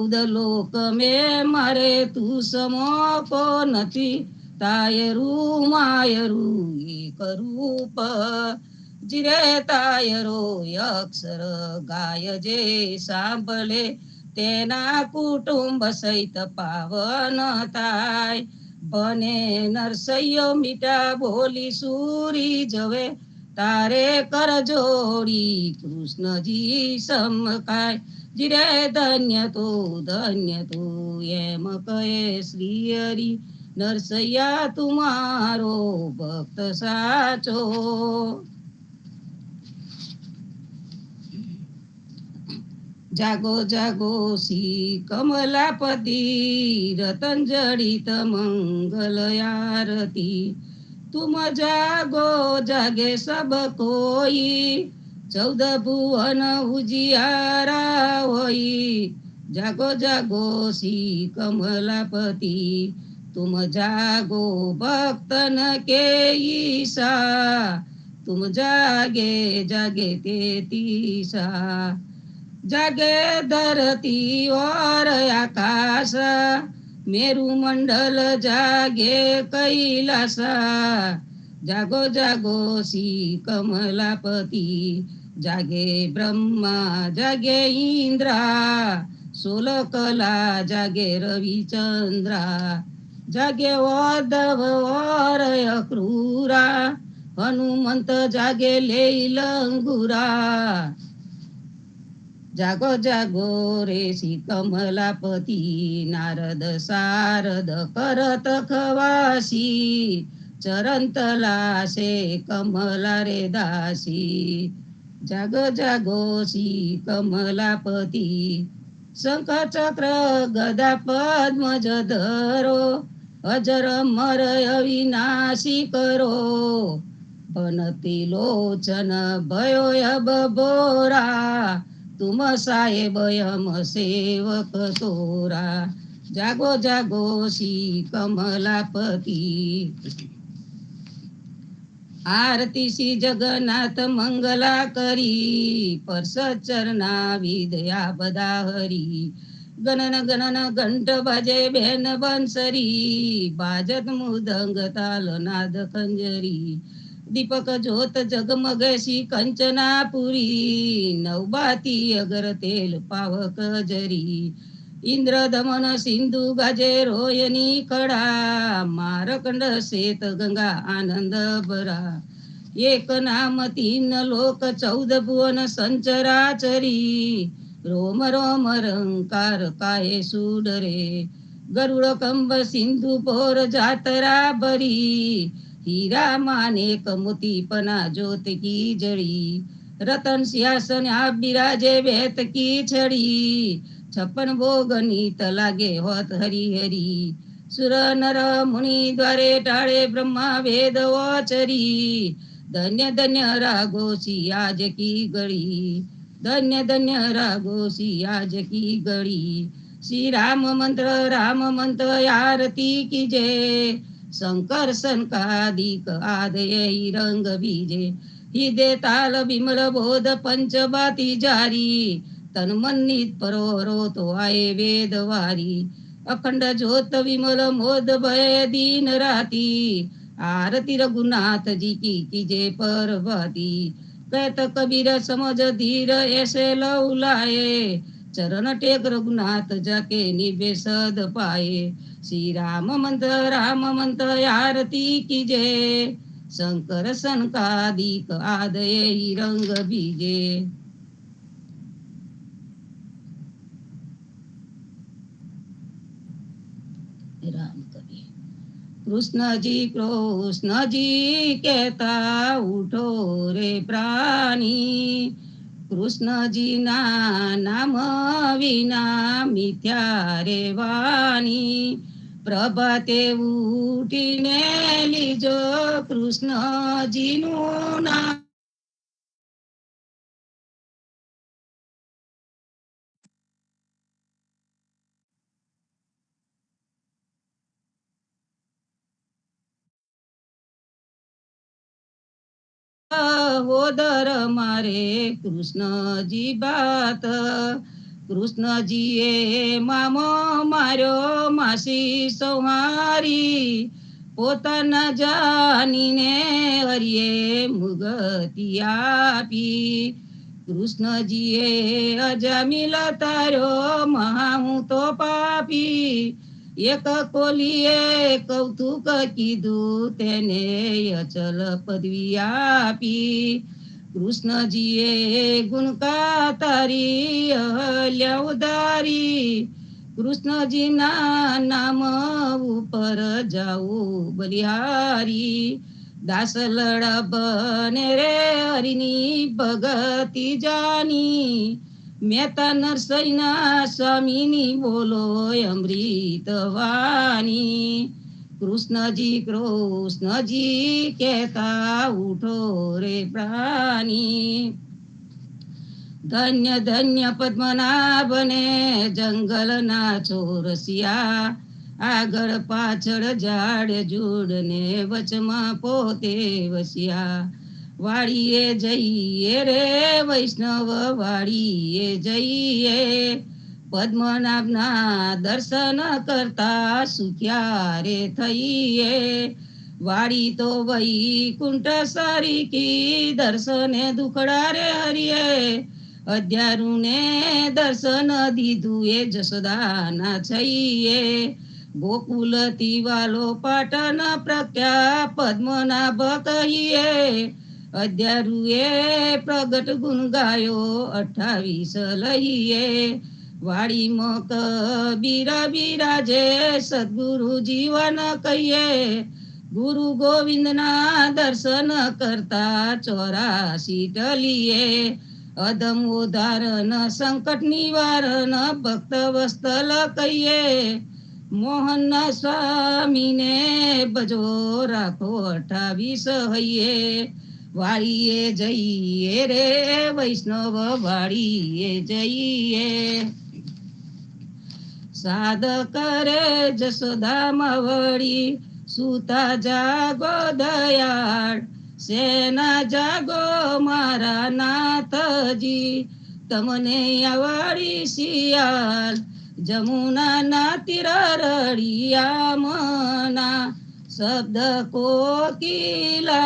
लोक में मारे तू समो को नथी तायरू मायरू एक रूप जिरे तायरो अक्षर गाय जे सांभळे तेना कुटुंब सहित पावन थाय बने नरसैयो मीठा बोली सूरी जवे तारे कर जोड़ी कृष्णजी समकाय जिरे धन्य तू एम कहे श्री हरि नरसैया तुम्हारो भक्त साचो जागो जागो सी कमलापति रतन जड़ित मंगल आरती तुम जागो जागे सब कोई 14 भुवन उजियारा होई जागो जागो सी कमलापति तुम जागो भक्तन के ईसा तुम जागे जागे तेतीसा जागे धरती और आकाश मेरु मंडल जागे कैलास जागो जागो सी कमलापति जागे ब्रह्मा जागे इंद्रा 16 कला जागे रविचंद्रा जागे उद्धव और अक्रूरा हनुमंत जागे लेलंगुरा जागो जागो रे सी कमलापती नारद सारद करत खवासी चरंतला से कमला रे दासी जाग जागो सी कमलापती शंख चक्र गदा पद्मज धरो अजर मर अविनाशी करो बनती लोचन भयो अब बोरा तुम साहेब यम सेवक तोरा जागो जागो सी कमलापति आरती सी जगन्नाथ मंगला करी परस चरना विदया बदा हरी गणन गणन घंट बाजे बेन बंसरी बाजत मुदंग ताल नाद खंजरी दीपक ज्योत जगमगशी कंचनापुरी नवबाती अगर तेल पावक जरी इंद्र दमन सिंधू गाजे रोयनी कडा मारकंड शेत गंगा आनंद बरा एक नाम 3 लोक 14 भुवन संचराचरी रोम रोम रंकार काय सुडरे गरुड कंब सिंधू पोर जातरा बरी हीरा मानेक मोती पना ज्योत की जड़ी रतन सिंहासन आप बिराजे बेत की छड़ी 56 भोग नीत लागे होत हरी हरी सुर नर मुनी द्वारे टाळे ब्रह्मा वेद वचरी धन्य धन्य रागोसी आज की गड़ी धन्य धन्य रागोसी आज की गड़ी श्री राम मंत्र आरती की जय शंकर सनकादिक आदय रंग बीजे हिदे ताल बिमल बोध पंचबाती जारी तन मन्नित परोरो तो आए वेद वारी अखंड ज्योत विमल मोद भय दीन राती आरती रघुनाथ जी की कीजे परवाती कहत कबीर समझ धीर ऐसे लौलाए चरण टेक रघुनाथ जाके निबे सद पाए श्री राम मंत्र आरती की जय शंकर सनकादिक आदय रंग बीजे राम कवि कृष्ण जी कहता उठो रे प्राणी कृष्ण जी ना नाम विना मिथ्या रे वाणी प्रभाते उठीने लीजो कृष्ण जी નું નામ होदर मारे कृष्ण जी बात કૃષ્ણજીએ મામો માર્યો માસી સંહારી, પોતાના જાનીને હરિએ મુગતિ આપી. કૃષ્ણજીએ અજામિલ તાર્યો મહા હું તો પાપી, એક કોલીએ કૌતુક કીધું તેને અચલ પદવી આપી. કૃષ્ણજીએ ગુણકા તારી અહલ્યા ઉદારી, કૃષ્ણજીના નામ ઉપર જાઉં બલિહારી. દાસલડા બને રે હરિની ભગતિ જાની, મહેતા નરસૈના સ્વામીની બોલો અમૃત વાણી. કૃષ્ણજી કહેતા ઉઠો રે પ્રાણી. ધન્ય ધન્ય પદ્મનાભને જંગલના ચોરસિયા, આગળ પાછળ ઝાડ ઝૂડને વચમાં પોતે વસ્યા. વાડીએ જઈએ રે વૈષ્ણવ વાડીએ જઈએ, પદ્મનાભના દર્શન કરતા સુખ્યા રે થઈએ. વાડી તો વૈકુંઠ સરીકી દર્શને દુખડા રે હરિએ, અધ્યારુને દર્શન દીધું એ જશોદાના છઈએ. ગોકુલ તિવાલો પાટણ પ્રખ્યા પદ્મનાભ કહીએ, અધ્યારુએ પ્રગટ ગુણ ગાયો 28 લહીએ. વાડીમાં કબીર બિરાજે સદગુરુ જીવન કહીએ, ગુરુ ગોવિંદના દર્શન કરતા 84 ટલીએ. અધમ ઉદાહરણ સંકટ નિવારણ ભક્ત વસ્તલ કહીએ, મોહનના સ્વામીને ભજો રાખો 28 હૈયે. વાડીએ જઈએ રે વૈષ્ણવ વાડીએ જઈએ, સાદ કરે જશોદામાં વળી સુતા જાગો દયાળ. સેના જાગો મારા નાથજી, તમને આવડી શિયાળ. જમુનાના તીર રળિયા મના, શબ્દ કોકિલા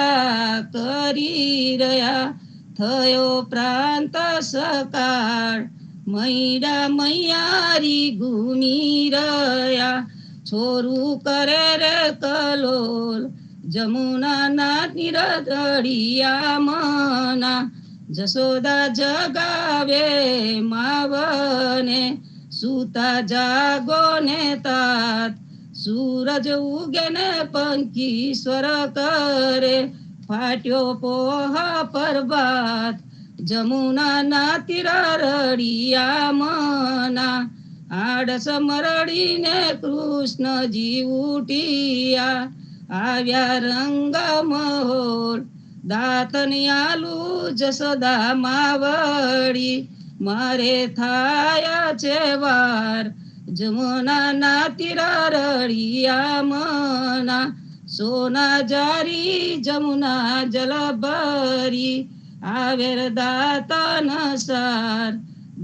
કરી રહ્યા. થયો પ્રાંત સકાળ, મૈડા મૈયારી ઘૂમી રહ્યા. છોરું કરે રે કલોલ, જમુનાના તીર રળિયા મના. જશોદા જગાવે માવને, સુતા જાગો ને તાત. સૂરજ ઉગે ને પંખી સ્વર કરે, ફાટ્યો પોહ પ્રભાત. જમુનાના તીર રળિયા મના, આડસ મરડીને કૃષ્ણજી ઉઠિયા. આવ્યા રંગ મહોર, દાંતની આલુ જશોદા માવડી. મારે થાય છે વાર, જમુનાના તીર રળિયા મના. સોના જારી જમુના જલ ભરી, આવેર દાંતન સાર.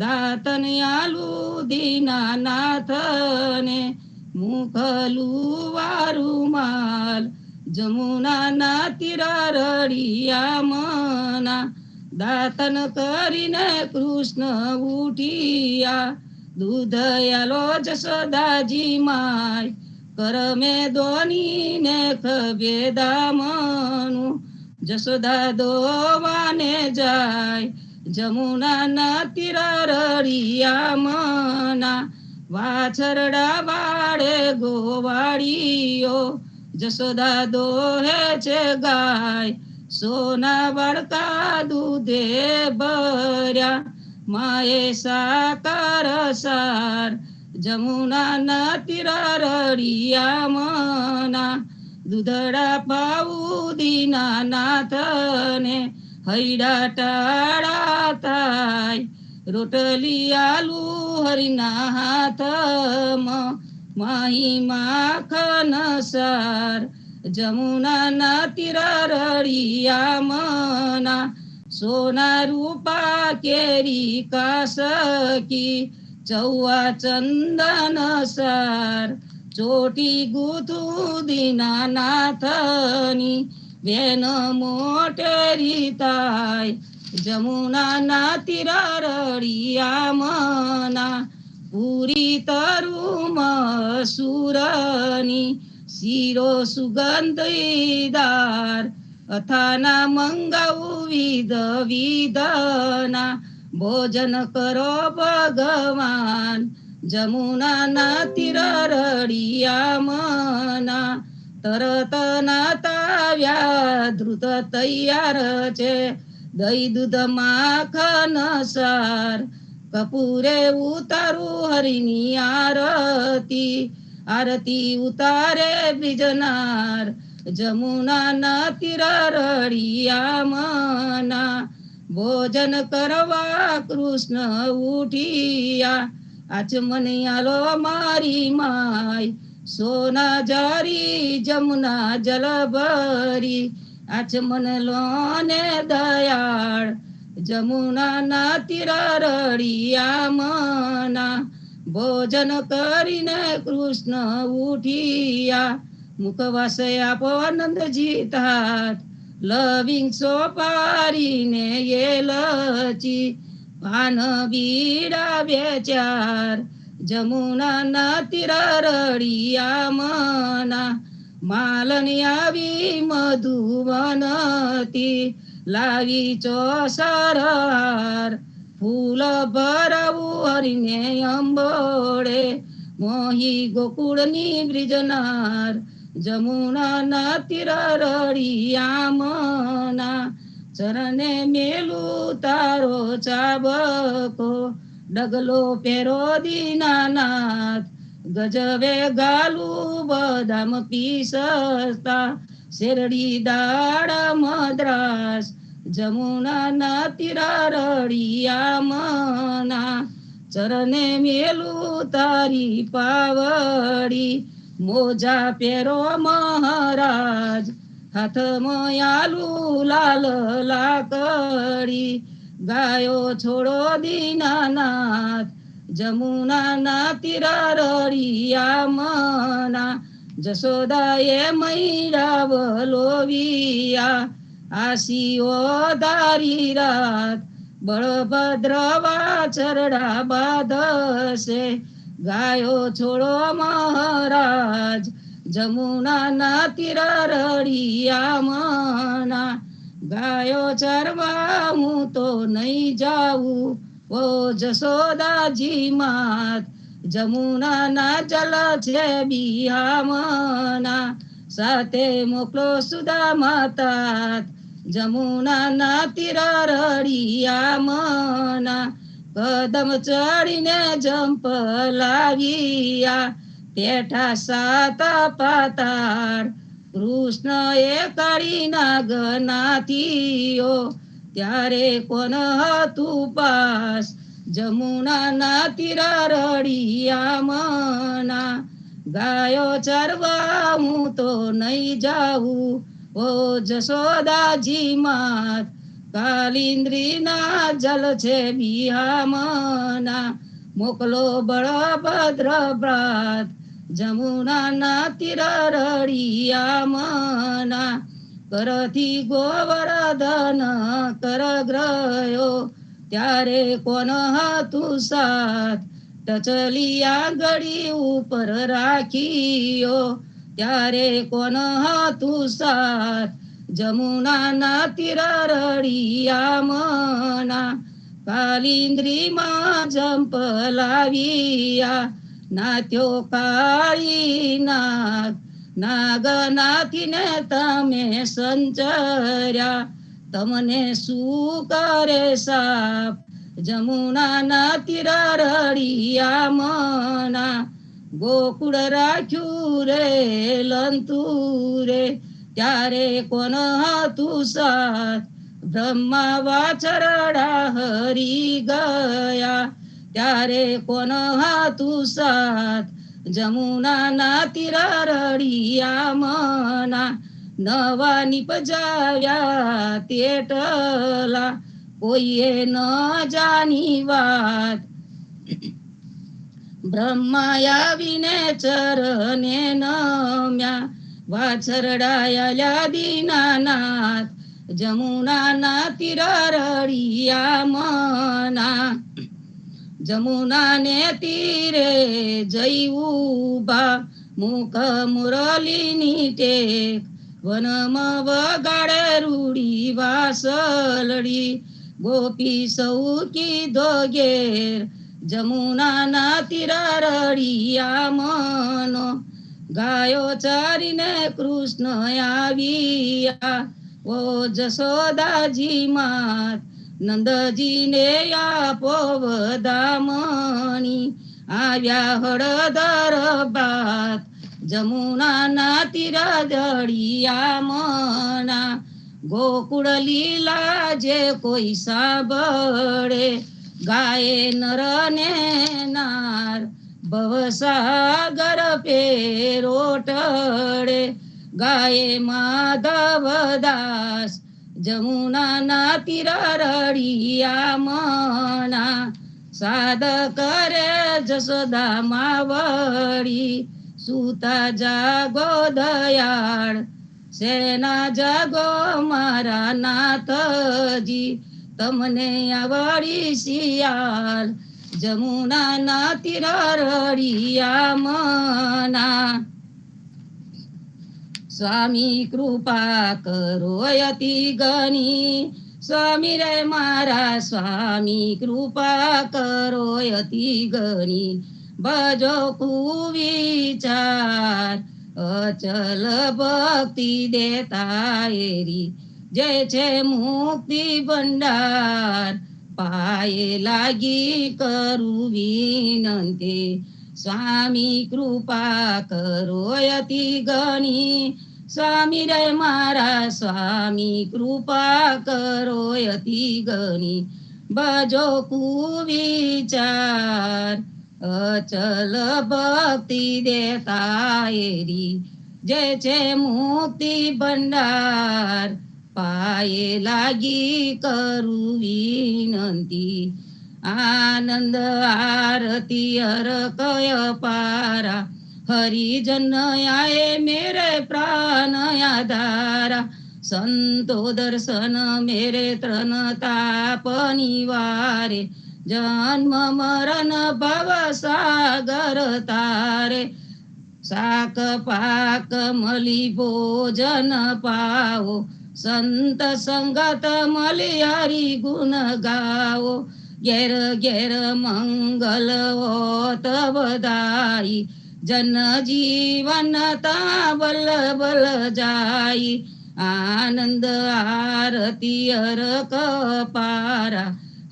દાંતન આલુ દીના નાથને, મુખલું વારું માલ. જમુનાના તીર રળિયા મના, દાંતન કરીને કૃષ્ણ ઉઠિયા. દૂધયાલો જશોદાજી માય, કરમે દોનીને ખભે દામનું. જશોદા દોવાને જાય, જમુનાના તીર રળિયા મના. વાછરડા વાળે ગોવાળીઓ, જશોદા દોહે છે ગાય. સોના વાડકા દૂધે ભર્યા, માએ સાકાર સાર. જમુનાના તીર રળિયા મના. દૂધડા પાવું દીના નાથને, હૈડા ટાળા થાય. રોટલી આલુ હરિના હાથમાં, માહી માખન સાર. જમુનાના તીર રળિયા મના. સોના રૂપા કેરી કાસકી, ચૌવા ચંદન સર ચોટી ગુથું દીનાનાથની વેન મોટેરી તાય જમુનાના તીરા રળિયા મના પૂરી તરુમ સુરની શીરો સુગંધીદાર અથાના મંગાવું વિધ વિધના ભોજન કરો ભગવાન જમુનાના તીર રળિયા મના તરત નાતાવ્યા ધ્રુત તૈયાર છે દહીં દૂધ માખન સાર કપૂરે ઉતારું હરિની આરતી આરતી ઉતારે બીજનાર જમુનાના તીર રળિયા મના ભોજન કરવા કૃષ્ણ ઉઠિયા આચમનિયાલો મારી માય સોના જારી જમુના જલ ભરી આચમન લોને દયાળ જમુનાના તીર રળિયા મના ભોજન કરીને કૃષ્ણ ઉઠિયા મુખવાસ આપો નંદજી તાત લવિંગ સોપારીને એલચી પાન બીડા બેચાર જમુનાના તીર રળિયા મના માલની આવી મધુવનતી લાવી ચોસરહાર ફૂલ ભરાવું હરીને અંબોડે મોહી ગોકુળની બ્રિજનાર જમુનાના તીર રળિયા મના ચરણે મેલું તારો ચાબકો ડગલો પેરો દીનાનાથ ગજવે ગાલું બદામ પીસતા શેરડી દાળ મદ્રાસ જમુનાના તીર રળિયા મના ચરણે મેલું તારી પાવડી મોજા પેરો મહારાજ હાથમાં આલું લાલ લાકડી ગાયો છોડો દીનાનાથ જમુનાના તીર રળિયા મના જશોદાએ મૈડા વલોવિયા આશીઓ ધારી રાત બળભદ્ર વાછરડા બાંધશે ગાયો છોડો મહારાજ જમુનાના તીર રળિયા મના ગાયો ચરવા હું તો નહીં જાઉં ઓ જશોદાજી માત જમુનાના જલ છે બિહામના સાથે મોકલો સુદા માતા જમુનાના તીર રળિયા મના કદમ ચડીને જંપ લાવ્યા પેઠા સાત પાતાળ કૃષ્ણ એ કાળી નાગનાથીઓ ત્યારે કોણ હતું પાસ જમુનાના તીર રળિયા મના ગાયો ચરવા હું તો નહીં જાઉં ઓ જશોદાજી માત કાલિન્દ્રીના જલ છે બિહામના મોકલો બળભદ્ર ભ્રાત જમુનાના તીર રળિયા મના કરથી ગોવર્ધન કરગ્રયો ત્યારે કોણ હતું સાથ ટચલિયા ગળી ઉપર રાખીયો ત્યારે કોણ હતું સાથ જમુનાના તીર રળિયા મના કાલિન્દ્રીમાં જંપ લાવ્યા નાત્યો કાળી નાગ નાગનાથીને તમે સંચર્યા તમને શું કરે સાપ જમુનાના તીર રળિયા મના ગોકુળ રાખ્યું રે લંતુ રે ત્યારે કોણ હતું સાથ બ્રહ્મા વાછરડા હરી ગયા ત્યારે કોણ હતું સાથ જમુનાના તીર રળિયા મના નવા નિપજાવ્યા તેટલા કોઈએ ન જાની વાત ब्रह्माया विने चरणे नम्या वाछरडायाल्या दीनानाथ जमुना तीरा रडिया मना जमुना ने तीरे जई उभा मुख मुरलीनी टेक वनम वगाडे रूढी वासलडी गोपी सौकी दोगेर जमुना ना तीरा रडिया मनो गायो चारीने कृष्ण आविया ओ जसोदाजी मात नंदजीने या पोवदामणी આવ્યા હળદર બાત જમુનાના તીરા દળિયા મના ગોકુળ લીલા જે કોઈ સાંભળે ગાયે નર ને નાર ભવસાગર પેરોટડે ગાયે માધવદાસ જમુનાના તીરા રડિયા મના સાદ કરે જસોદા માવડી સુતા જાગો દયાળ સેના જાગો મારા નાથજી તમને આવડી શિયાળ જમુનાના તીરા રડિયા મના स्वामी कृपा करो यति गणी स्वामी रे मारा स्वामी कृपा करो यति गणी बजो कुविचार अचल भक्ति देता एरी जय छे मुक्ति भंडार पाये लागी करू विनंती स्वामी कृपा करो यति गणी स्वामी रे मारा स्वामी कृपा करो यति गणी बजो कुविचार अचल भक्ति देता एरी जय छे मुक्ति भंडार पाये लागी करू विनंती आनंद आरती अरकय पारा हरिजन आए मेरे प्राण आधारा संतो दर्शन मेरे तृण ताप निवारे जन्म मरण भव सागर तारे साक पाक मली भोजन पाओ संत संगत मली हरि गुण गाओ घेर घेर मंगल होत बधाई जन जीवन ता बल बल जाई आनंद आरती अरक पारा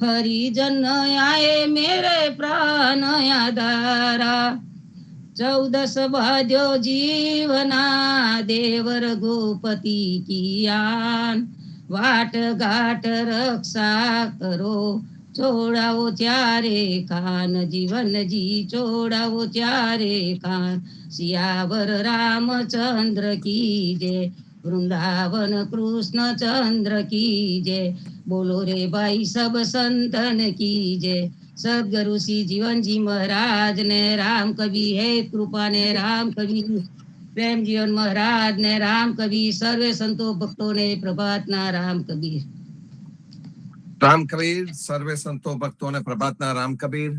हरिजन आए मेरे प्राण आधारा 14 बाध्यो जीवना देवर गोपति की आन वाट घाट रक्षा करो छोड़ाओ चारे कान जीवन जी छोड़ाओ चारे कान सियावर रामचंद्र की जय वृंदावन कृष्ण चंद्र की जय बोलो रे भाई सब संतन की जय सदगुरु श्री जीवन जी महाराज ने राम कवि है कृपा ने राम कवि प्रेम जीवन महाराज ने राम कवि सर्वे संतो भक्तों ने प्रभात ना राम कबीर રામ કબીર સર્વે સંતો ભક્તોને પ્રભાતના રામ કબીર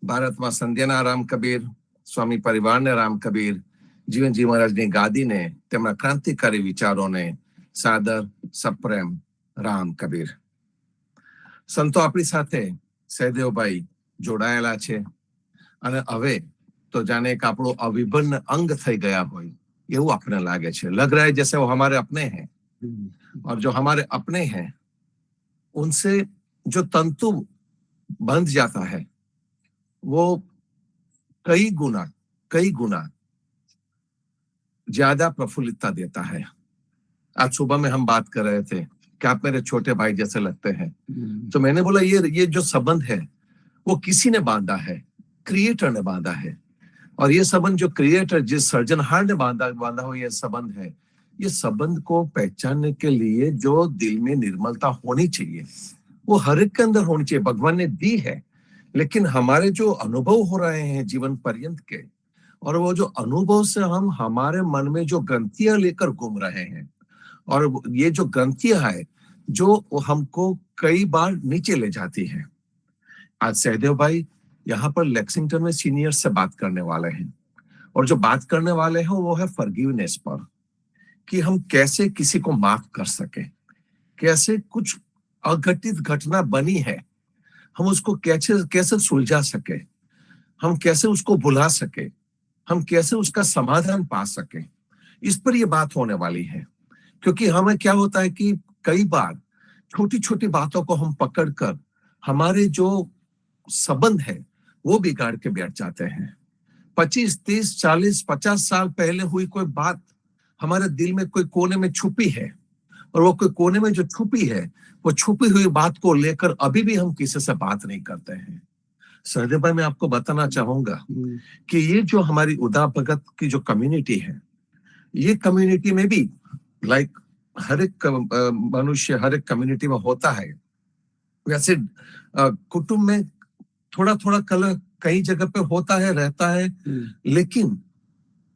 ભારતમાં સંધ્યાના રામ કબીર સ્વામી પરિવારને રામ કબીર જીવનજી મહારાજની ગાદીને તેમના ક્રાંતિકારી વિચારોને સાદર સપ્રેમ રામ કબીર સંતો આપણી સાથે સહદેવભાઈ જોડાયેલા છે અને હવે તો જાણે એક આપણું અવિભિન્ન અંગ થઈ ગયા હોય એવું આપણને લાગે છે લગ રહા है जैसे वो हमारे अपने हैं और जो हमारे अपने हैं उनसे जो तंतु बंध जाता है वो कई गुना ज्यादा प्रफुल्लता देता है। आज सुबह में हम बात कर रहे थे कि आप मेरे छोटे भाई जैसे लगते हैं, तो मैंने बोला ये जो संबंध है वो किसी ने बांधा है, क्रिएटर ने बांधा है। और ये संबंध जो क्रिएटर जिस सर्जनहार ने बांधा हो ये संबंध है, ये संबंध को पहचानने के लिए जो दिल में निर्मलता होनी चाहिए वो हर एक के अंदर होनी चाहिए। भगवान ने दी है लेकिन हमारे जो अनुभव हो रहे हैं जीवन पर्यंत के, और वो जो अनुभव से हम हमारे मन में जो ग्रंथियां लेकर घूम रहे हैं, और ये जो ग्रंथियां है जो वो हमको कई बार नीचे ले जाती है। आज सहदेव भाई यहाँ पर लेक्सिंगटन में सीनियर से बात करने वाले हैं, और जो बात करने वाले हैं वो है फॉरगिवनेस पर, कि हम कैसे किसी को माफ कर सके, कैसे कुछ अघटित घटना बनी है हम उसको कैसे कैसे सुलझा सके, हम कैसे उसको भुला सके, हम कैसे उसका समाधान पा सके। इस पर ये बात होने वाली है, क्योंकि हमें क्या होता है कि कई बार छोटी छोटी बातों को हम पकड़कर हमारे जो संबंध है वो बिगाड़ के बैठ जाते हैं। 25, 30, 40, 50 साल पहले हुई कोई बात हमारे दिल में कोई कोने में छुपी है, और वो कोई कोने में जो छुपी है वो छुपी हुई बात को लेकर अभी भी हम किसी से बात नहीं करते हैं। सहदेव भाई, मैं आपको बताना चाहूंगा कि ये जो हमारी उदा भगत की जो कम्युनिटी है, ये कम्युनिटी में भी लाइक हर एक मनुष्य हर एक कम्युनिटी में होता है, वैसे कुटुंब में थोड़ा थोड़ा कलह कई जगह पे होता है, रहता है। लेकिन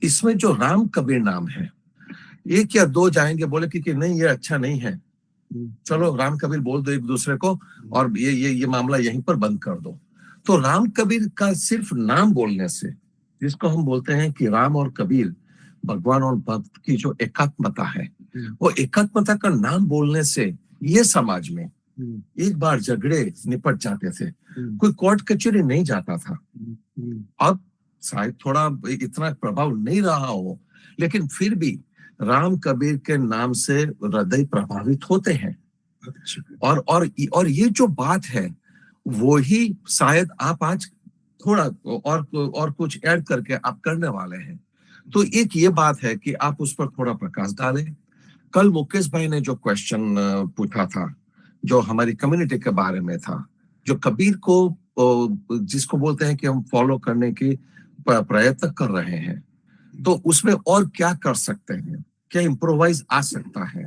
इसमें जो राम कबीर नाम है, एक या दो जाएंगे बोले कि नहीं ये अच्छा नहीं है, चलो राम कबीर बोल दो एक दूसरे को, और ये मामला यहीं पर बंद कर दो। तो राम कबीर का सिर्फ नाम बोलने से, जिसको हम बोलते हैं कि राम और कबीर, भगवान और भक्त की जो एकात्मता है, वो एकात्मता का नाम बोलने से ये समाज में एक बार झगड़े निपट जाते थे, कोई कोर्ट कचहरी नहीं जाता था। अब शायद थोड़ा इतना प्रभाव नहीं रहा हो, लेकिन फिर भी राम कबीर के नाम से हृदय प्रभावित होते हैं। और ये जो बात है वो ही शायद आप आज थोड़ा और कुछ ऐड करके आप करने वाले हैं। तो एक ये बात है कि आप उस पर थोड़ा प्रकाश डालें। कल मुकेश भाई ने जो क्वेश्चन पूछा था, जो हमारी कम्युनिटी के बारे में था, जो कबीर को जिसको बोलते हैं कि हम फॉलो करने की प्रयत्न कर रहे हैं, तो उसमें और क्या कर सकते हैं, क्या इम्प्रोवाइज आ सकता है।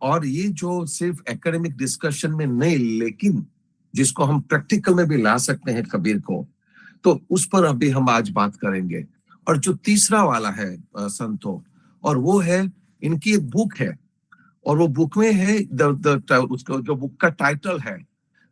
और ये जो सिर्फ एकेडमिक डिस्कशन में नहीं, लेकिन जिसको हम प्रैक्टिकल में भी ला सकते हैं कबीर को, तो उस पर अभी हम आज बात करेंगे। और जो तीसरा वाला है संतो, और वो है इनकी एक बुक है, और वो बुक में है उसका जो बुक का टाइटल है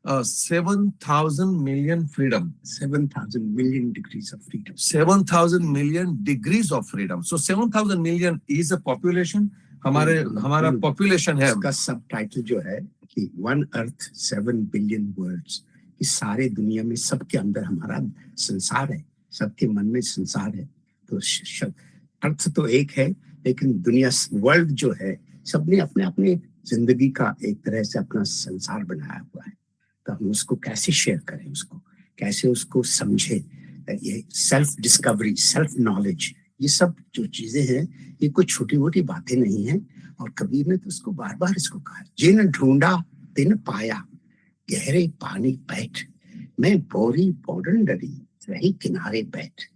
7,000 million freedom, 7,000 million degrees of freedom, 7,000 million degrees of freedom. So 7,000 million is a population, हमारा पॉपुलेशन है। इसका सब टाइटल जो है कि 1 Earth 7 billion worlds, इस सारे दुनिया में सबके अंदर हमारा संसार है, सबके मन में संसार है। तो अर्थ तो एक है, लेकिन दुनिया वर्ल्ड जो है सबने अपने अपने जिंदगी का एक तरह से अपना संसार बनाया हुआ है। तो हम उसको कैसे शेयर करें, उसको कैसे उसको समझे, ये सेल्फ डिस्कवरी, सेल्फ नॉलेज, ये सब जो चीजें हैं ये कोई छोटी मोटी बातें नहीं है। और कबीर ने तो उसको बार बार इसको कहा, जिन ढूंढा तिन पाया, गहरे पानी बैठ, मैं बोरी बॉर्डर डरी रही किनारे बैठ।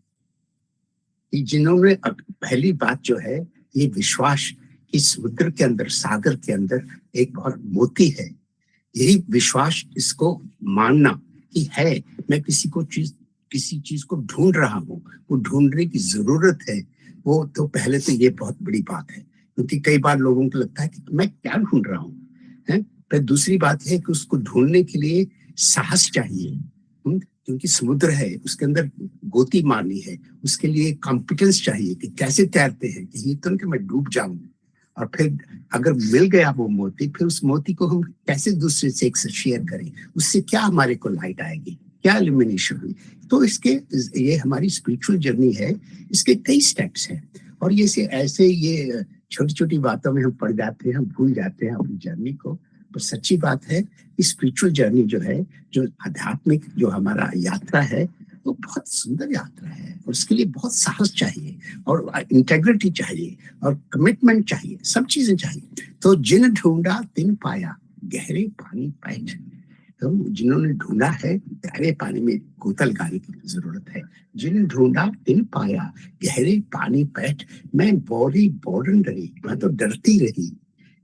जिन्होंने पहली बात जो है ये विश्वास कि समुद्र के अंदर, सागर के अंदर एक बहुत मोती है, यही विश्वास, इसको मानना कि है मैं किसी चीज को ढूंढ रहा हूँ, वो ढूंढने की जरूरत है, वो तो पहले तो ये बहुत बड़ी बात है। क्योंकि कई बार लोगों को लगता है कि मैं क्या ढूंढ रहा हूँ, फिर दूसरी बात है कि उसको ढूंढने के लिए साहस चाहिए, क्योंकि समुद्र है, उसके अंदर गोती मारनी है, उसके लिए कॉम्पिटेंस चाहिए कि कैसे तैरते हैं, कहीं तो कि मैं डूब जाऊं। और फिर अगर मिल गया वो मोती, फिर उस मोती को हम कैसे दूसरे से एक शेयर करें, उससे क्या हमारे को लाइट आएगी, क्या इल्यूमिनेशन हुई। तो इसके ये हमारी स्पिरिचुअल जर्नी है, इसके कई स्टेप्स हैं। और ये ऐसे ये छोटी छोटी बातों में हम पड़ जाते हैं, हम भूल जाते हैं अपनी जर्नी को। तो सच्ची बात है कि स्पिरिचुअल जर्नी जो है, जो आध्यात्मिक जो हमारा यात्रा है, वो बहुत सुंदर यात्रा है। और उसके लिए बहुत साहस चाहिए, और इंटेग्रिटी चाहिए, और कमिटमेंट चाहिए, सब चीजें चाहिए। तो जिन ढूंढा तिन पाया, गहरे पानी बैठ। तो जिन्होंने ढूंढा है, गहरे पानी में गोता लगाने की जरूरत है। जिन ढूंढा तिन पाया, गहरे पानी बैठ, मैं बोरी बॉर्डर डरी, मैं तो डरती रही,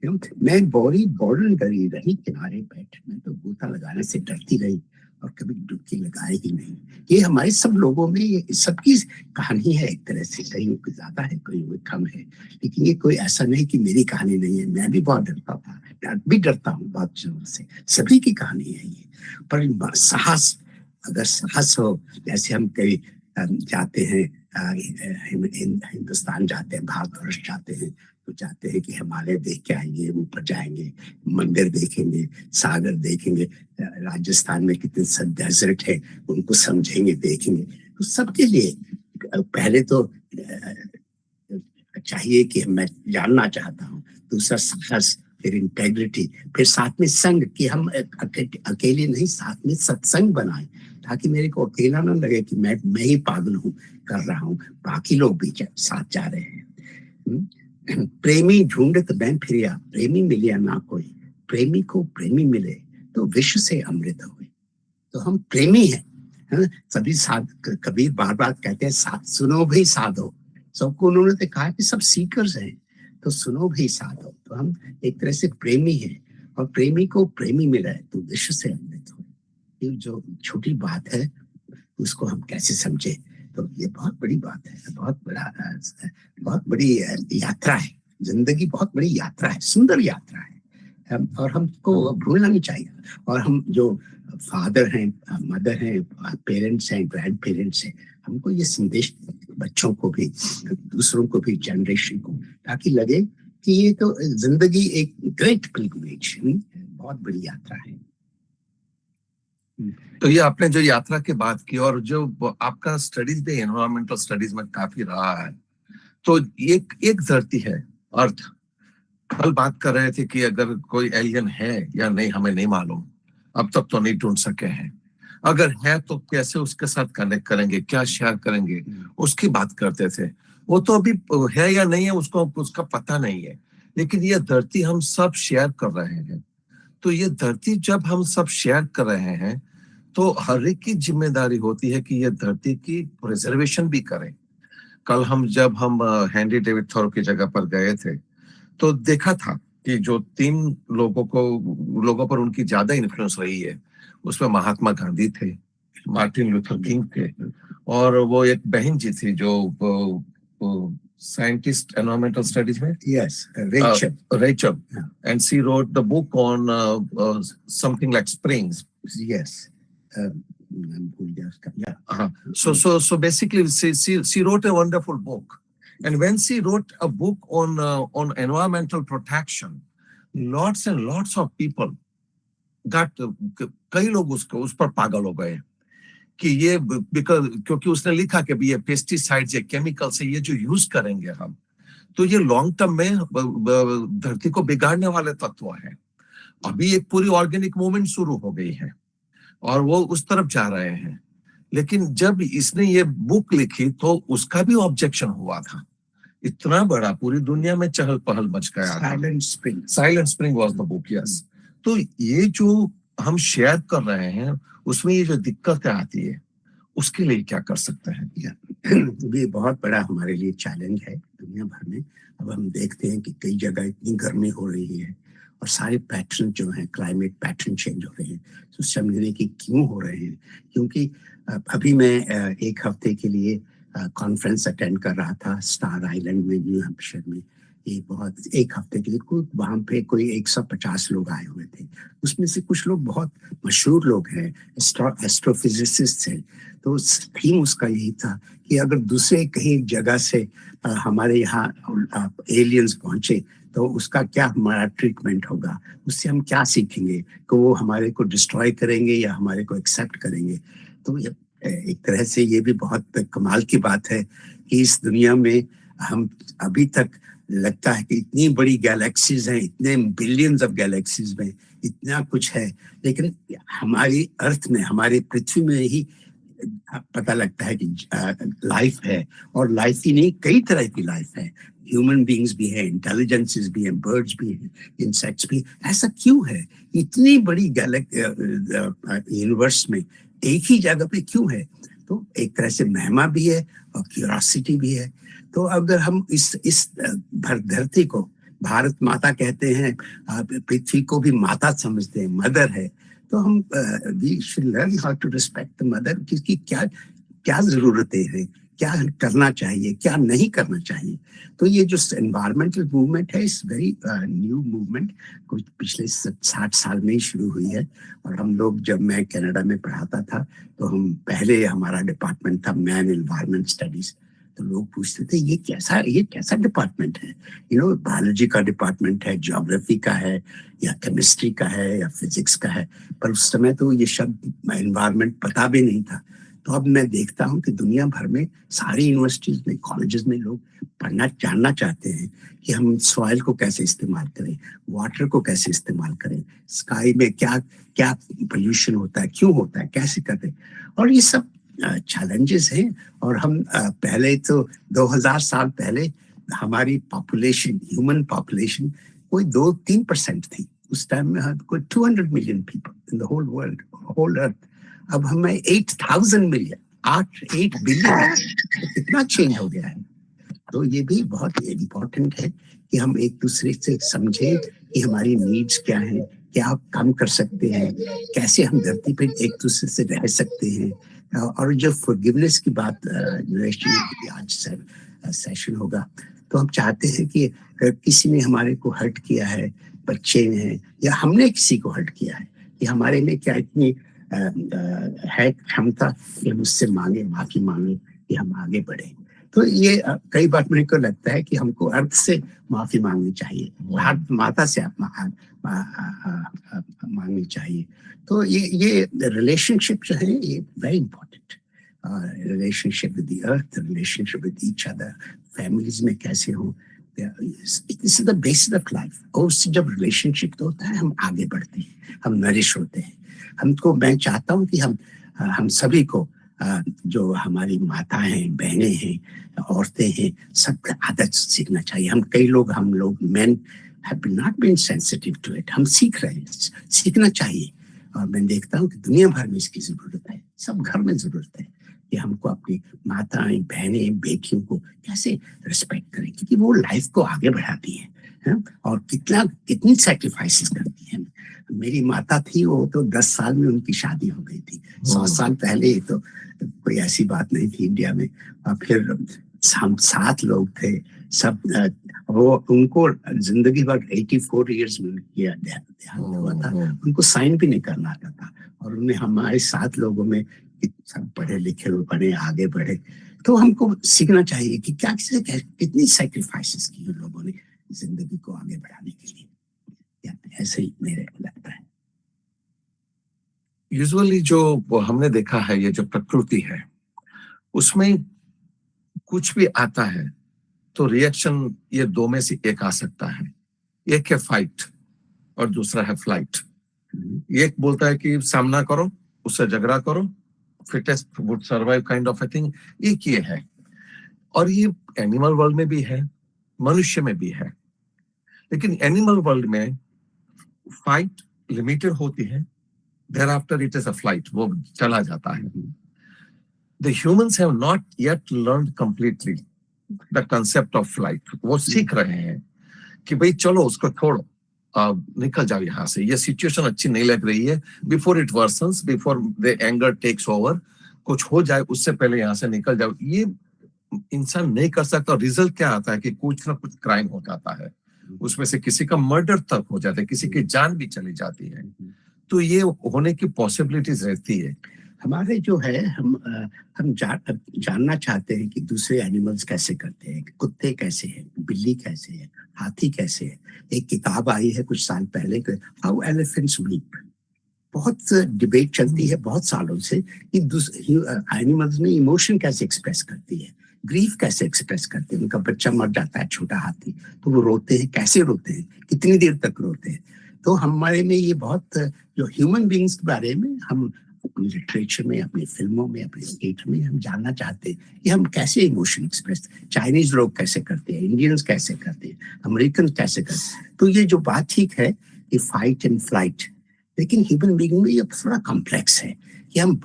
मैं बोरी बॉर्डर डरी रही किनारे बैठ, मैं तो गोता लगाने से डरती रही। और कभी डुबकी लगाए ही नहीं। ये हमारे सब लोगों में, ये सबकी कहानी है एक तरह से, कहीं कोई ज्यादा है, कोई कम है, लेकिन ये कोई ऐसा नहीं कि मेरी कहानी नहीं है। मैं भी बहुत डरता था, भी डरता हूँ बहुत जोर से, सभी की कहानी है ये। पर साहस, अगर साहस हो, जैसे हम कई जाते हैं, हिंदुस्तान जाते हैं, भारतवर्ष जाते हैं, तो चाहते हैं कि हिमालय देख के आएंगे, ऊपर जाएंगे, मंदिर देखेंगे, सागर देखेंगे, राजस्थान में कितने सब डेजर्ट है उनको समझेंगे, देखेंगे। तो सबके लिए पहले तो चाहिए कि मैं जानना चाहता हूँ, दूसरा साहस, फिर इंटेग्रिटी, फिर साथ में संग, कि हम अकेले नहीं, साथ में सत्संग बनाए, ताकि मेरे को अकेला ना लगे कि मैं ही पागल हूँ कर रहा हूँ, बाकी लोग भी साथ जा रहे हैं। प्रेमी ढूंढत मैं फिरिया, प्रेमी मिलिया ना कोई, प्रेमी को प्रेमी मिले तो विश्व से अमृत हुए। तो हम प्रेमी हैं, है? सभी साध, कबीर बार बार कहते हैं साथ सुनो भी साधो, सबको उन्होंने तो कहा कि सब सीकर्स हैं, तो सुनो भी साधो। तो हम एक तरह से प्रेमी हैं, और प्रेमी को प्रेमी मिला है तो विश्व से अमृत हो। ये जो छोटी बात है उसको हम कैसे समझे, तो ये बहुत बड़ी बात है, बहुत बड़ी यात्रा है। जिंदगी बहुत बड़ी यात्रा है, सुंदर यात्रा है, और हमको भूलना नहीं चाहिए। और हम जो फादर हैं, मदर हैं, पेरेंट्स हैं, ग्रैंड पेरेंट्स हैं, हमको ये संदेश बच्चों को भी, दूसरों को भी, जनरेशन को, ताकि लगे कि ये तो जिंदगी एक ग्रेट पिलग्रिमेज, बहुत बड़ी यात्रा है। तो ये आपने जो यात्रा की बात की, और जो आपका स्टडीज भी एनवायरमेंटल स्टडीज में काफी रहा है, तो एक धरती है, अर्थ। कल बात कर रहे थे कि अगर कोई एलियन है या नहीं हमें नहीं मालूम, अब तक तो नहीं ढूंढ सके हैं। अगर है तो कैसे उसके साथ कनेक्ट करेंगे, क्या शेयर करेंगे, उसकी बात करते थे। वो तो अभी है या नहीं है उसका पता नहीं है, लेकिन ये धरती हम सब शेयर कर रहे हैं। तो ये धरती जब हम सब शेयर कर रहे हैं, तो हर एक की जिम्मेदारी होती है कि ये धरती की प्रिजर्वेशन भी करें। कल जब हम हेनरी डेविड थॉरो की जगह पर गए थे, तो देखा था कि जो 3 लोगों पर उनकी ज्यादा इन्फ्लुएंस रही है, उसमें महात्मा गांधी थे, मार्टिन लूथर किंग थे, और वो एक बहन जी थी जो साइंटिस्ट एनवायरमेंटल स्टडीज में, yes, Rachel, and she wrote the book on something like springs. Yes. Yeah. So basically, she wrote a wonderful book, and when she wrote a book on environmental protection, lots and lots of people got, कई लोग उस पर पागल हो गए कि ये क्योंकि उसने लिखा कि ये पेस्टिसाइड्स या केमिकल से ये जो यूज करेंगे हम, तो ये लॉन्ग टर्म में धरती को बिगाड़ने वाले तत्व हैं। अभी एक पूरी ऑर्गेनिक मूवमेंट शुरू हो गई है और वो उस तरफ जा रहे हैं, लेकिन जब इसने ये बुक लिखी तो उसका भी ऑब्जेक्शन हुआ था। इतना बड़ा पूरी दुनिया में चहल पहल मच गया था। Silent spring was the book, yes. तो ये जो हम शेयर कर रहे हैं उसमें ये जो दिक्कतें आती है, उसके लिए क्या कर सकते हैं? ये बहुत बड़ा हमारे लिए चैलेंज है दुनिया भर में। अब हम देखते हैं कि कई जगह इतनी गर्मी हो रही है और सारे पैटर्न जो हैं, क्लाइमेट पैटर्न चेंज हो रहे हैं, तो समझने की क्यों हो रहे हैं। क्योंकि अभी मैं एक हफ्ते के लिए कॉन्फ्रेंस अटेंड कर रहा था स्टार आइलैंड में, न्यू हैम्पशायर में। एक हफ्ते के लिए वहाँ पे कोई 150 लोग आए हुए थे। उसमें से कुछ लोग बहुत मशहूर लोग हैं, एस्ट्रोफिजिसिस्ट हैं। तो थीम उसका यही था कि अगर दूसरे कहीं जगह से हमारे यहाँ एलियंस पहुंचे तो उसका क्या हमारा ट्रीटमेंट होगा, उससे हम क्या सीखेंगे, कि वो हमारे को डिस्ट्रॉय करेंगे या हमारे को एक्सेप्ट करेंगे। तो एक तरह से ये भी बहुत कमाल की बात है कि इस दुनिया में हम अभी तक लगता है कि इतनी बड़ी गैलेक्सीज हैं, इतने बिलियंस ऑफ गैलेक्सीज में इतना कुछ है, लेकिन हमारी अर्थ में, हमारी पृथ्वी में ही पता लगता है कि लाइफ है। और लाइफ ही नहीं, कई तरह की लाइफ है। ह्यूमन बीइंग्स भी है, इंटेलिजेंसेस भी हैं, बर्ड्स भी हैं, इंसेक्ट्स भी। ऐसा क्यों है? इतनी बड़ी यूनिवर्स में एक ही जगह पे क्यों है? तो एक तरह से महिमा भी है और क्यूरियोसिटी भी है। तो अगर हम इस धरती को भारत माता कहते हैं, पृथ्वी को भी माता समझते हैं, मदर है, तो हम we should learn how to respect the mother, किसकी क्या क्या जरूरतें हैं, क्या करना चाहिए, क्या नहीं करना चाहिए। तो ये जो एनवायरमेंटल मूवमेंट है, इस वेरी न्यू मूवमेंट, कुछ पिछले 60 साल में ही शुरू हुई है। और हम लोग, जब मैं कनाडा में पढ़ाता था, तो हम पहले, हमारा डिपार्टमेंट था मैन एनवायरमेंट स्टडीज। तो लोग पूछते थे ये कैसा डिपार्टमेंट है, बायोलॉजी का डिपार्टमेंट है, ज्योग्राफी का है, या केमिस्ट्री का है, या फिजिक्स का है। पर उस समय तो ये शब्द एनवायरमेंट पता भी नहीं था। तो अब मैं देखता हूँ कि दुनिया भर में सारी यूनिवर्सिटीज में, कॉलेजेस में लोग जानना चाहते हैं कि हम सॉइल को कैसे इस्तेमाल करें, वाटर को कैसे इस्तेमाल करें, स्काई में क्या क्या पोल्यूशन होता है, क्यों होता है, कैसे करते हैं। और ये सब चैलेंजेस हैं। और हम पहले तो 2000 साल पहले हमारी पॉपुलेशन, ह्यूमन पॉपुलेशन कोई 2-3% थी। उस टाइम में कोई 200 million people in the whole world, whole earth. अब हमें 8,000 मिलियन, 8 बिलियन, तो कितना चेंज हो गया है। तो ये भी बहुत इम्पोर्टेंट है कि हम एक दूसरे से समझें कि हमारी नीड्स क्या हैं, क्या कम कर सकते हैं, कैसे हम धरती पर एक दूसरे से रह सकते हैं। और जो फॉरगिवनेस की बात आज सेशन होगा, तो हम चाहते हैं कि अगर किसी ने हमारे को हर्ट किया है, बच्चे ने, या हमने किसी को हर्ट किया है, कि हमारे में क्या इतनी है क्षमता कि हम उससे माफी मांगे कि हम आगे बढ़े। तो ये कई बार मेरे को लगता है कि हमको अर्थ से माफी मांगनी चाहिए, माता से मांगनी चाहिए। तो ये रिलेशनशिप जो है, ये very important. Relationship with the earth, relationship with each other, families में कैसे हो, this is the basis of life. और उससे जब रिलेशनशिप तो होता है, हम आगे बढ़ते हैं, हम नरिश होते हैं। हमको, मैं चाहता हूँ कि हम सभी को, जो हमारी माताएं हैं, बहनें हैं, औरतें हैं, सबका आदत सीखना चाहिए। हम लोग men have not been sensitive to it। हम सीख रहे हैं, सीखना चाहिए। और मैं देखता हूँ कि दुनिया भर में इसकी जरूरत है, सब घर में जरूरत है कि हमको अपनी माताएं, बहनें, बेटियों को कैसे रिस्पेक्ट करें, क्योंकि वो लाइफ को आगे बढ़ाती है, और कितनी सैक्रिफाइसेस करती है। मेरी माता थी, वो तो 10 साल में उनकी शादी हो गई थी। 100 साल पहले तो कोई ऐसी बात नहीं थी इंडिया में। और फिर हम 7 लोग थे, सब वो उनको जिंदगी भर 84 इयर्स में किया देहांत हुआ था। उनको साइन भी नहीं करना आता था। और उन्हें हमारे 7 लोगों में सब पढ़े लिखे लोग बने, आगे बढ़े। तो हमको सीखना चाहिए कि कितनी सैक्रिफाइसेस की उन लोगों ने जिंदगी को आगे बढ़ाने के लिए। ऐसे ही मेरे लगता है। यूजुअली जो हमने देखा है, ये जो प्रकृति है, उसमें कुछ भी आता है तो रिएक्शन ये 2 में से एक आ सकता है। एक है फाइट और दूसरा है फ्लाइट। एक बोलता है कि सामना करो, उससे झगड़ा करो, fittest would survive kind of a thing. एक ये है, और ये एनिमल वर्ल्ड में भी है, मनुष्य में भी है। लेकिन एनिमल वर्ल्ड में फाइट लिमिटेड होती है, thereafter it is a flight, वो चला जाता है। The humans have not yet learned completely the concept of flight। वो सीख रहे हैं कि भाई चलो उसको छोड़ो, निकल जाओ यहाँ से, ये सिचुएशन अच्छी नहीं लग रही है, before it worsens, before the anger takes over, कुछ हो जाए उससे पहले यहाँ से निकल जाओ। ये इंसान नहीं कर सकता। रिजल्ट क्या आता है कि कुछ ना कुछ क्राइम हो जाता है, उसमें से किसी का मर्डर तक हो जाता है, किसी की जान भी चली जाती है। तो ये होने की पॉसिबिलिटीज रहती है। हमारे जो है, हम जानना चाहते हैं कि दूसरे एनिमल्स कैसे करते हैं, कुत्ते कैसे हैं, बिल्ली कैसे है, हाथी कैसे है। एक किताब आई है कुछ साल पहले, हाउ एलिफेंट्स वीप। बहुत डिबेट चलती है बहुत सालों से कि एनिमल्स में इमोशन कैसे एक्सप्रेस करती है, ग्रीफ कैसे एक्सप्रेस करते हैं। उनका बच्चा मर जाता है, छोटा हाथी, तो वो रोते हैं, कैसे रोते हैं, कितनी देर तक रोते हैं। तो हमारे में ये बहुत, जो ह्यूमन बीइंग्स के बारे में हम अपनी लिटरेचर में, अपनी फिल्मों में, अपने स्टेट में हम जानना चाहते हैं कि हम कैसे इमोशन एक्सप्रेस, चाइनीज लोग कैसे करते हैं, इंडियंस कैसे करते हैं, अमेरिकन कैसे करते हैं। तो ये जो बात ठीक है कि फाइट एंड फ्लाइट, लेकिन ह्यूमन बीइंग में ये थोड़ा कॉम्प्लेक्स है। कि हम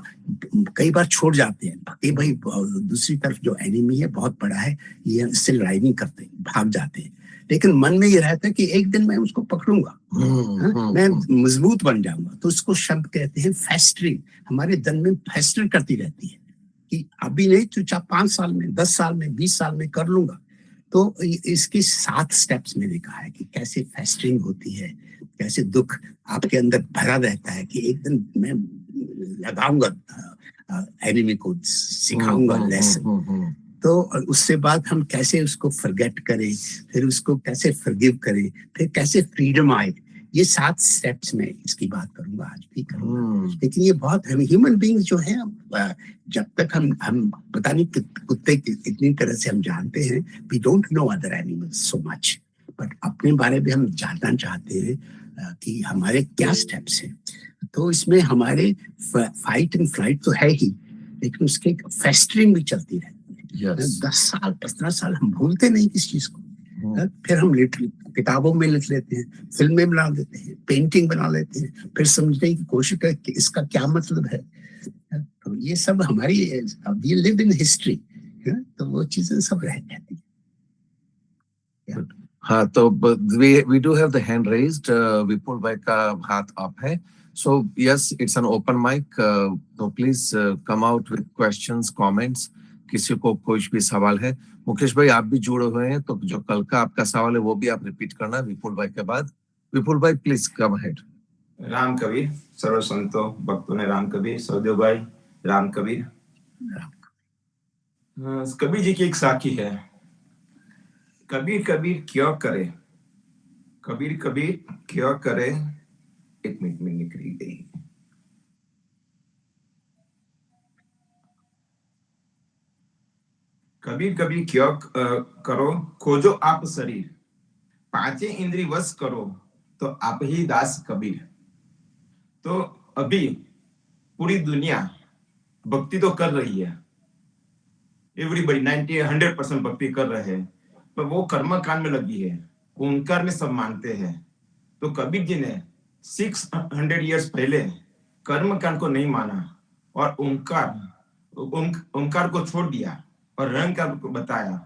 कई बार छोड़ जाते हैं कि भाई दूसरी तरफ जो एनिमी है बहुत बड़ा है, ये इससे लड़ाई नहीं करते, भाग जाते हैं, लेकिन मन में ये रहता है कि एक दिन मैं उसको पकड़ूंगा, मैं मजबूत बन जाऊंगा। तो उसको शब्द कहते हैं फेस्टरिंग। हमारे तन में फेस्टर करती रहती है कि अभी नहीं तो 5 साल में, 10 साल में, 20 साल में कर लूंगा। तो इसके 7 स्टेप्स मैंने कहा है कि कैसे फेस्टरिंग होती है, कैसे दुख आपके अंदर भरा रहता है कि एक दिन मैं लगाऊंगा एनिमी को, सिखाऊंगा लेसन। तो उससे बाद हम कैसे उसको फॉरगेट करें, फिर उसको कैसे फॉरगिव करें, फिर कैसे फ्रीडम आए, ये 7 स्टेप्स में इसकी बात करूंगा, आज भी करूंगा। लेकिन ये बहुत हम ह्यूमन बीइंग्स जो हैं, जब तक हम पता नहीं कुत्ते इतनी तरह से हम जानते हैं, we don't know other animals so much, but अपने बारे में हम जानना चाहते हैं कि हमारे क्या स्टेप्स हैं। तो इसमें हमारे फाइट एंड फ्लाइट तो है ही, लेकिन उसके फेस्टरिंग भी चलती रहती है। 10 साल 15 साल हम भूलते नहीं किस चीज को, फिर हम किताबों में लिख लेते हैं, फिल्में बना लेते हैं, पेंटिंग बना लेते हैं, फिर समझने की कोशिश करें कि इसका क्या मतलब है। तो ये सब हमारी वी लिव इन हिस्ट्री, तो वो चीजें सब रह जाती है। हाँ, तो we do have the hand raised. विपुल भाई का हाथ अप है, so yes, it's an open mic. So please come out with questions, comments. किसी को कुछ भी सवाल है, मुकेश भाई आप भी जुड़े हुए हैं, तो जो कल का आपका सवाल है वो भी आप रिपीट करना विपुल भाई के बाद। विपुल भाई please come ahead. Ram Kabir, सर्व संतों भक्तों ने राम कबीर, सौदेव भाई राम कबीर। कबीर जी की एक साखी है, कबीर कबीर क्यों करे, कबीर कबीर क्यों करे, 1 मिनट में निकली गई। कबीर कबीर क्यों करो, खोजो आप शरीर, 5 इंद्रिय वश करो, तो आप ही दास कबीर। तो अभी पूरी दुनिया भक्ति तो कर रही है, एवरीबडी 90-100% भक्ति कर रहे हैं, पर वो कर्म कांड में लगी है, ओंकार में सब मानते हैं। तो कबीर जी ने 600 इयर्स पहले कर्म कांड को नहीं माना और ओंकार को छोड़ दिया और निरंकार को बताया।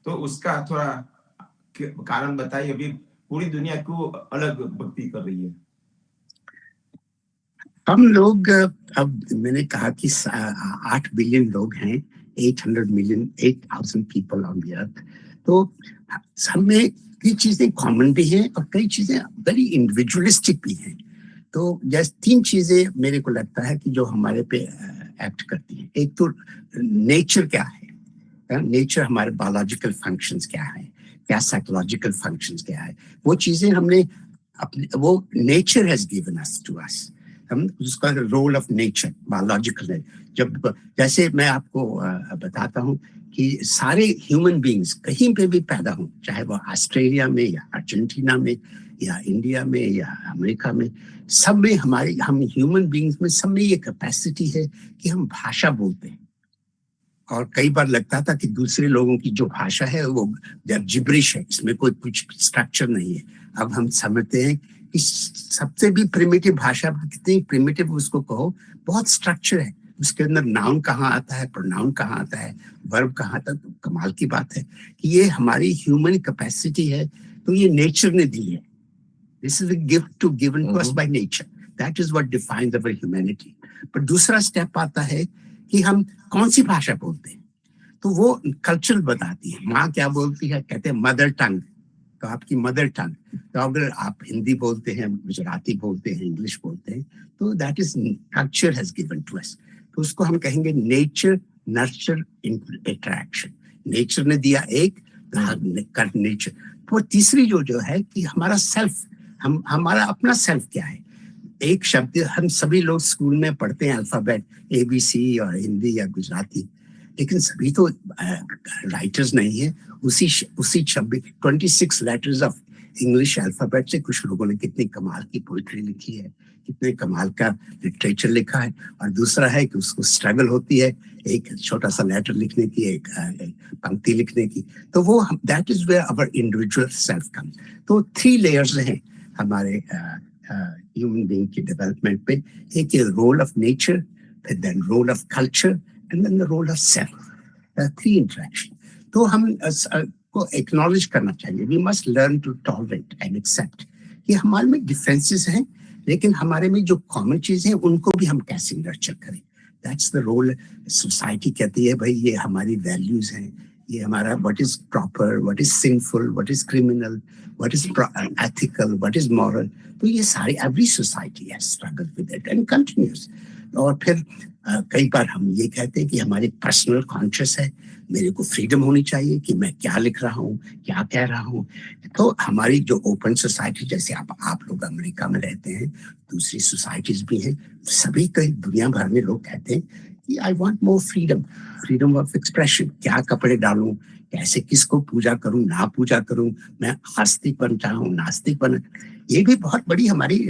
तो उसका थोड़ा कारण बताइए, अभी पूरी दुनिया क्यों अलग भक्ति कर रही है। हम लोग, अब मैंने कहा कि 8 बिलियन लोग हैं, 8,000 पीपल ऑन द अर्थ। तो सब में कई चीजें कॉमन भी हैं और कई चीजें वेरी इंडिविजुअलिस्टिक भी हैं। तो जैसे 3 चीजें मेरे को लगता है कि जो हमारे पे एक्ट करती हैं। एक तो नेचर क्या है, नेचर हमारे बायोलॉजिकल फंक्शंस क्या है, क्या साइकोलॉजिकल फंक्शंस क्या है, वो चीजें हमने अपने, वो nature has given us to us. हम उसका रोल ऑफ नेचर बायोलॉजिकल है। जब जैसे मैं आपको बताता हूँ कि सारे ह्यूमन बीइंग्स कहीं पे भी पैदा हों, चाहे वो ऑस्ट्रेलिया में या अर्जेंटीना में या इंडिया में या अमेरिका में, सब में हम ह्यूमन बीइंग्स में सब में ये कैपेसिटी है कि हम भाषा बोलते हैं। और कई बार लगता था कि दूसरे लोगों की जो भाषा है वो जिब्रिश है, इसमें कोई कुछ स्ट्रक्चर नहीं है। अब हम समझते हैं कि सबसे भी प्रिमिटिव भाषा, कितनी प्रिमिटिव उसको कहो, बहुत स्ट्रक्चर है। उसके अंदर नाउन कहाँ आता है, प्रोनाउन कहाँ आता है, वर्ब कहाँ आता है। तो कमाल की बात है कि ये हमारी ह्यूमन कैपेसिटी है, तो ये नेचर ने दी है। This is a gift given to us by nature, that is what defines our humanity. पर दूसरा स्टेप आता है कि हम कौन सी भाषा बोलते हैं, तो वो कल्चर बताती है। माँ क्या बोलती है, कहते हैं मदर टंग, तो आपकी मदर टंग। तो अगर आप हिंदी बोलते हैं, गुजराती बोलते हैं, इंग्लिश बोलते हैं, तो that is culture has given to us. तो उसको हम कहेंगे नेचर नर्चर इंटरैक्शन। नेचर ने दिया एक, कर नेचर। तो तीसरी जो है कि हमारा सेल्फ, हमारा अपना सेल्फ क्या है। एक शब्द हम सभी लोग स्कूल में पढ़ते हैं, अल्फाबेट ABC और हिंदी या गुजराती, लेकिन सभी तो राइटर्स नहीं है। उसी शब्द 26 लेटर्स ऑफ इंग्लिश अल्फाबेट से कुछ लोगों ने कितनी कमाल की पोइट्री लिखी है, कितने कमाल का लिटरेचर लिखा है। और दूसरा है कि उसको स्ट्रगल होती है एक छोटा सा लेटर लिखने की, एक पंक्ति लिखने की। तो वो that is where our individual self comes. तो 3 लेयर्स हैं हमारे ह्यूमन बीइंग की डेवलपमेंट पे। एक role of nature, then role of culture, and then the role of self. Three interaction. तो हम को एक्नॉलेज करना चाहिए. We must learn to tolerate and accept कि हमारे में डिफरेंसेस हैं, लेकिन हमारे में जो कॉमन चीज है उनको भी हम कैसे नर्चर करें. That's the role. सोसाइटी कहती है भाई ये हमारी वैल्यूज हैं, ये हमारा what is proper, what is sinful, what is criminal, what is ethical, what is moral. तो ये सारी every society has struggle with it and continuous. और फिर कई बार हम ये कहते हैं कि हमारी पर्सनल कॉन्शियस है, मेरे को फ्रीडम होनी चाहिए कि मैं क्या लिख रहा हूँ, क्या कह रहा हूँ. तो हमारी जो ओपन सोसाइटी, जैसे आप लोग अमेरिका में रहते हैं, दूसरी सोसाइटीज भी हैं, सभी कई दुनिया भर में लोग कहते हैं कि I want more freedom, freedom of expression. क्या कपड़े डालूं, कैसे किसको पूजा करूं, ना पूजा करूं, मैं आस्तिक बनता हूं, नास्तिक बन. ये भी बहुत बड़ी हमारी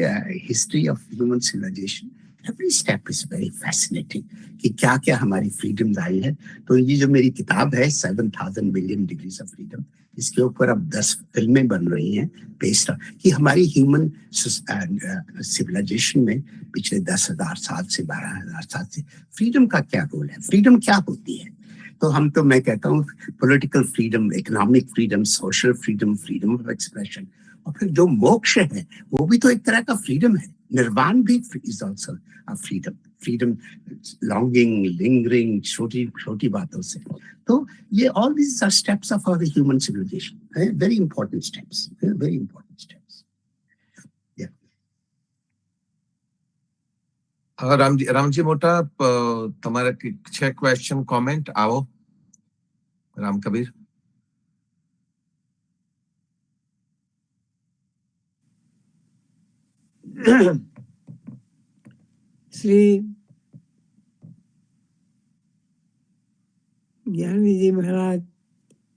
history of human civilization. Every step is very fascinating कि क्या क्या हमारी फ्रीडम आई है. तो ये जो मेरी किताब है 7,000 Million Degrees of Freedom, इसके ऊपर अब 10 फिल्में बन रही हैं बेस्ड कि हमारी ह्यूमन सिविलाइजेशन में पिछले 10,000 साल से 12,000 साल से फ्रीडम का क्या रोल है, फ्रीडम क्या होती है. तो मैं कहता हूँ political freedom, economic freedom, social freedom, freedom of expression, और फिर जो मोक्ष है वो भी तो एक तरह का फ्रीडम है. निर्वाण भी is also a freedom. Freedom longing, lingering, छोटी छोटी बातों से. तो ये all these are steps of our human civilization. Very important steps, very important steps. Ramji મોટા, તમારા 6 ક્વેશ્ચન કોમેન્ટ આવો. રામ કબીર. श्री ज्ञानी जी महाराज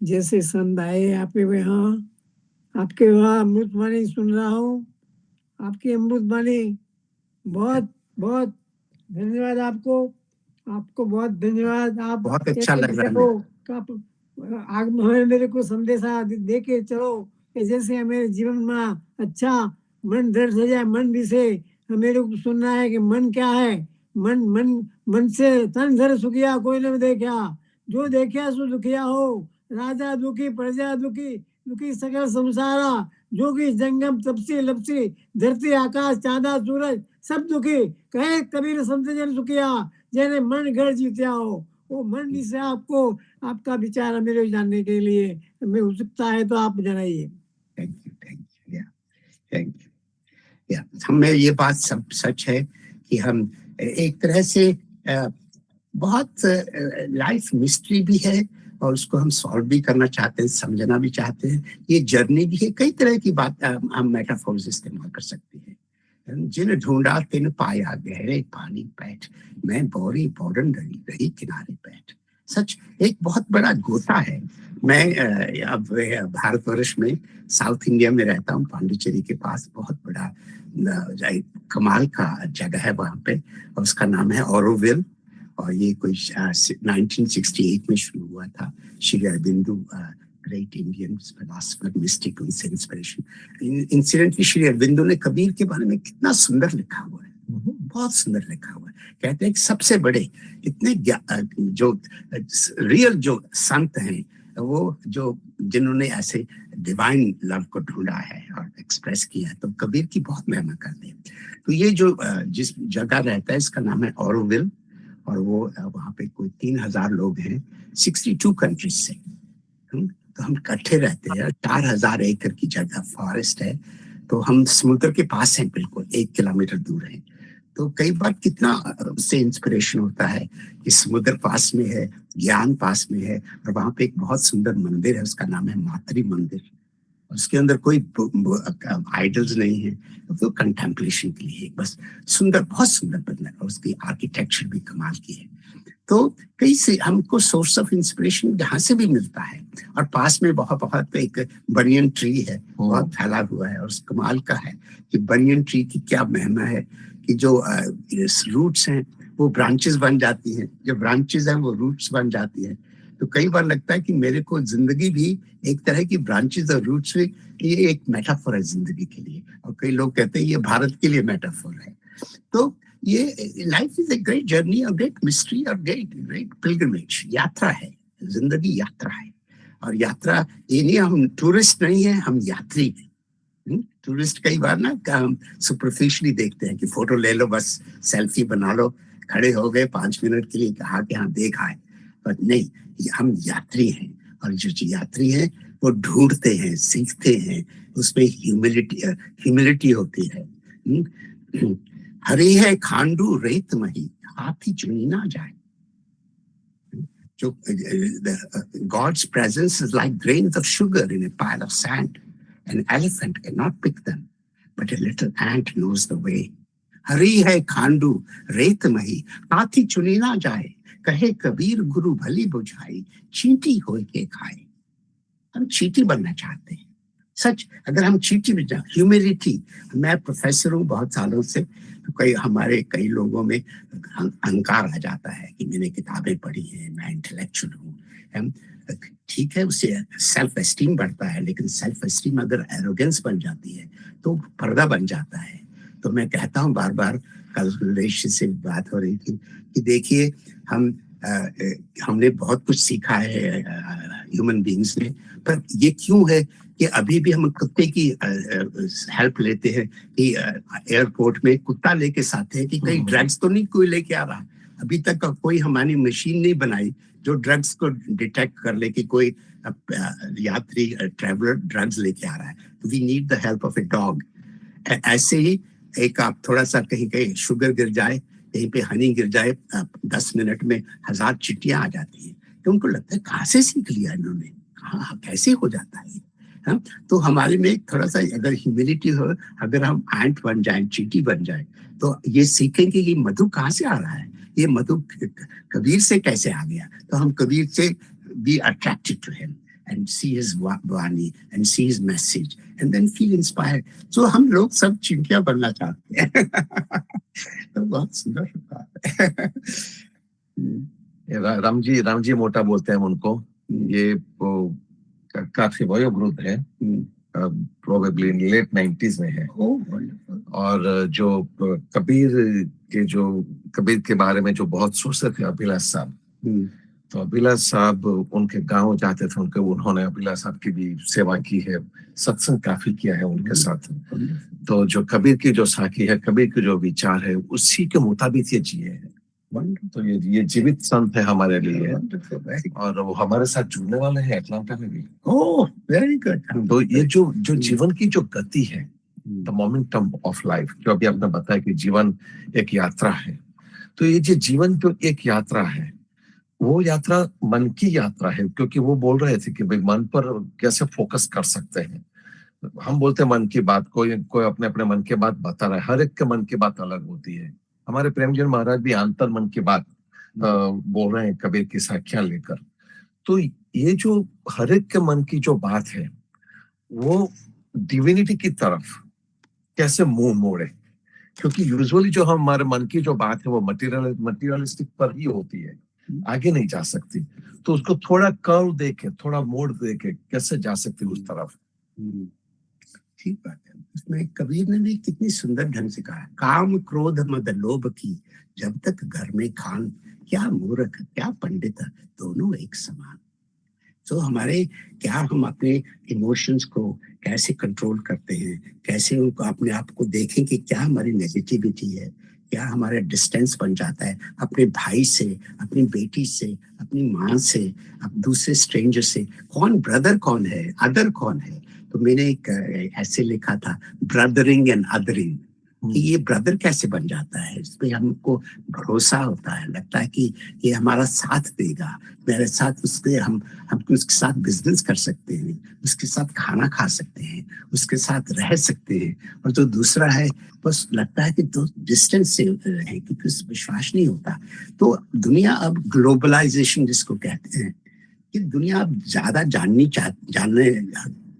जैसे संत आए आपके यहाँ, आपके वहाँ अमृतवाणी सुन रहा हूँ. आपकी अमृतवाणी बहुत बहुत धन्यवाद आपको. आपको बहुत धन्यवाद. आप बहुत अच्छा लग रहा है. आग मेरे को संदेशा दे के चलो कि जैसे मेरे जीवन में अच्छा मन दृढ़ हो जाए. मन भी से मेरे को सुनना है कि मन क्या है. मन मन मन से तन धर सुखिया कोई न देखा, जो देखा सो दुखिया हो. राजा दुखी, प्रजा दुखी, दुखी सकल संसारा. जोगी जंगम तपसी लपसी, धरती आकाश चांदा सूरज सब दुखी. कहे कबीर संत जन सुखिया, जैने मन घर जीत्या हो. वो मन भी से आपको आपका विचार मेरे जानने के लिए मैं उत्सुकता है, तो आप जनाइए. Thank you, thank you, thank you. हमें ये बात सब सच है कि हम एक तरह से बहुत लाइफ मिस्ट्री भी है और उसको हम सॉल्व भी करना चाहते हैं, समझना भी चाहते हैं. ये जर्नी भी है. कई तरह की बात हम मेटाफोर्स इस्तेमाल कर सकते हैं. जिन ढूंढा तिन पाया गहरे पानी बैठ, मैं बोरी बोरन रही किनारे बैठ. सच एक बहुत बड़ा गोता है. मैं अब भारतवर्ष में साउथ इंडिया में रहता हूँ, पांडिचेरी के पास. बहुत बड़ा कमाल का जगह है वहाँ पे, और उसका नाम है ऑरोविल. और ये कोई 1968 में शुरू हुआ था. Shri Aurobindo, great Indian philosopher, mistake, उनसे इंस्पिरेशन. इंसिडेंटली श्री अरबिंदो ने कबीर के बारे में कितना सुंदर लिखा हुआ है, बहुत सुंदर लिखा हुआ है. कहते हैं कि सबसे बड़े इतने जो रियल जो संत हैं, वो जो जिन्होंने ऐसे डिवाइन लव को ढूंढा है और एक्सप्रेस किया है, तो कबीर की बहुत महिमा करते हैं. तो ये जो जिस जगह रहता है इसका नाम है ऑरोविल, और वो वहाँ पे कोई 3,000 लोग हैं 62 कंट्रीज से. तो हम इकट्ठे रहते हैं. 4,000 एकड़ की जगह फॉरेस्ट है. तो हम समुद्र के पास हैं, बिल्कुल 1 किलोमीटर दूर है. तो कई बार कितना उससे इंस्पिरेशन होता है कि समुद्र पास में है, ज्ञान पास में है, और वहां पे एक बहुत सुंदर मंदिर है, उसका नाम है मातृ मंदिर. उसके अंदर कोई आइडल्स नहीं है, तो कंटेम्पलेशन के लिए बस सुंदर, बहुत सुंदर बनना है. और उसकी आर्किटेक्चर भी कमाल की है. तो कई से हमको सोर्स ऑफ इंस्पिरेशन यहाँ से भी मिलता है. और पास में बहुत बहुत एक बनियन ट्री है, बहुत फैला हुआ है, और उस कमाल का है कि बनियन ट्री की क्या महिमा है कि जो रूट्स हैं वो ब्रांचेस बन जाती हैं, जो ब्रांचेस हैं वो रूट्स बन जाती हैं. तो कई बार लगता है कि मेरे को जिंदगी भी एक तरह की ब्रांचेस और रूट्स में, ये एक मेटाफोर है जिंदगी के लिए. और कई लोग कहते हैं ये भारत के लिए मेटाफोर है. तो ये life is a great journey, a great mystery, a great great pilgrimage. यात्रा है, जिंदगी यात्रा है। और यात्रा ये नहीं, हम टूरिस्ट नहीं है, हम यात्री हैं। टूरिस्ट कई बार ना हम सुपरफिशियली देखते हैं कि फोटो ले लो, बस सेल्फी बना लो, खड़े हो गए 5 मिनट के लिए, कहा कि हाँ देखा है। पर नहीं, हम यात्री हैं। और जो यात्री हैं वो ढूंढते हैं, सीखते हैं, उसमें ह्यूमिलिटी होती है। हरी है खांडू रेत मही, हाथी चुनी ना जाए। जो God's presence is like grains of sugar in a pile of sand. An elephant cannot pick them, but a little ant knows the way. हरी है खांडू रेत मही, हाथी चुनी ना जाए। कहे कबीर गुरु भली बुझाई, चींटी होय के खाए। हम चींटी बनना चाहते हैं। सच, अगर हम चींटी बन जाए, ह्यूमिलिटी। मैं प्रोफेसर हूँ बहुत सालों से, तो कई लोगों में अहंकार आ जाता है कि मैंने किताबें पढ़ी हैं, मैं इंटेलेक्चुअल हूँ। ठीक है, उससे सेल्फ एस्टीम बढ़ता है, लेकिन सेल्फ एस्टीम अगर एरोगेंस बन जाती है तो पर्दा बन जाता है। तो मैं कहता हूँ बार बार, कल सुरेश से बात हो रही थी कि देखिए हमने बहुत कुछ सीखा है ह्यूमन बीइंग्स ने, पर ये क्यों है कि अभी भी हम कुत्ते की हेल्प लेते हैं कि एयरपोर्ट में कुत्ता लेके साथ है कि कहीं ड्रग्स तो नहीं कोई लेके आ रहा। अभी तक कोई हमारी मशीन नहीं बनाई जो ड्रग्स को डिटेक्ट कर ले कि कोई यात्री ट्रैवलर ड्रग्स लेके आ रहा है। तो we need the help of a dog. ऐसे ही एक आप थोड़ा सा कहीं शुगर गिर जाए, कहीं पे हनी गिर जाए, 10 मिनट में 1000 चिट्टियां आ जाती हैं। तो उनको लगता है कहाँ से सीख लिया इन्होंने, कहाँ कैसे हो जाता है। हाँ? तो हमारे में थोड़ा सा अगर ह्यूमिलिटी हो, अगर हम एंट बन जाए, चींटी बन जाए, तो ये सीखेंगे कि मधु कहाँ से आ रहा है, ये मधु कबीर से कैसे आ गया। तो हम कबीर से be attracted to him and see his vani and see his message and then feel inspired. So हम लोग सब चिंटियां बनना चाहते हैं। तो बहुत सुंदर बात है। रामजी मोटा बोलते हैं उनको। ये काफी वयोवृद्ध है, प्रोबेबली लेट 90s में है। और जो कबीर के बारे में जो बहुत सोचते थे अभिलाष साहब, तो अभिलाष साहब उनके गांव जाते थे, उन्होंने अभिलाष साहब की भी सेवा की है, सत्संग काफी किया है उनके साथ। तो जो कबीर की जो साखी है, कबीर के जो विचार है, उसी के मुताबिक ये जिए हैं। तो ये जीवित संत है हमारे लिए, और वो हमारे साथ जुड़ने वाले हैं अटलांटा में भी। Oh very good. तो ये जो जीवन की जो गति है, द मोमेंटम ऑफ लाइफ, जो अभी आपने बताया कि जीवन एक यात्रा है, तो ये जो जीवन जो एक यात्रा है, वो यात्रा मन की यात्रा है। क्योंकि वो बोल रहे थे कि भाई मन पर कैसे फोकस कर सकते हैं। हम बोलते हैं मन की बात, कोई अपने अपने मन की बात बता रहा है, हर एक के मन की बात अलग होती है। हमारे प्रेमचंद महाराज भी अंतर मन की बात बोल रहे हैं कबीर की साखियां लेकर। तो ये जो हर एक के मन की जो बात है, वो डिविनिटी की तरफ कैसे मुंह मोड़े। क्योंकि यूजुअली जो हमारे मन की जो बात है वो मटेरियलिस्टिक पर ही होती है, आगे नहीं जा सकती। तो उसको थोड़ा कर्व देके, थोड़ा मोड़ देके कैसे जा सकती उस तरफ। ठीक बात है। उसमें कबीर ने भी कितनी सुंदर ढंग से कहा, काम क्रोध मद लोभ की जब तक घर में खान, क्या मूर्ख क्या पंडित दोनों एक समान। तो हमारे क्या हम अपने इमोशंस को कैसे कंट्रोल करते हैं, कैसे उनको अपने आप को देखें कि क्या हमारी नेगेटिविटी है, क्या हमारा डिस्टेंस बन जाता है अपने भाई से, अपनी बेटी से, अपनी माँ से, अब दूसरे स्ट्रेंजर से। कौन ब्रदर कौन है, अदर कौन है। तो मैंने एक ऐसे लिखा था, ब्रदरिंग एंड अदरिंग, कि ये ब्रदर कैसे बन जाता है। इसमें हमको भरोसा होता है, लगता है कि ये हमारा साथ देगा, मेरे साथ उसके हम उसके साथ बिजनेस कर सकते हैं, उसके साथ खाना खा सकते हैं, उसके साथ रह सकते हैं। और जो दूसरा है बस लगता है कि तो डिस्टेंस से है, क्योंकि उस विश्वास नहीं होता। तो दुनिया अब ग्लोबलाइजेशन जिसको कहते हैं, कि दुनिया अब ज्यादा जानने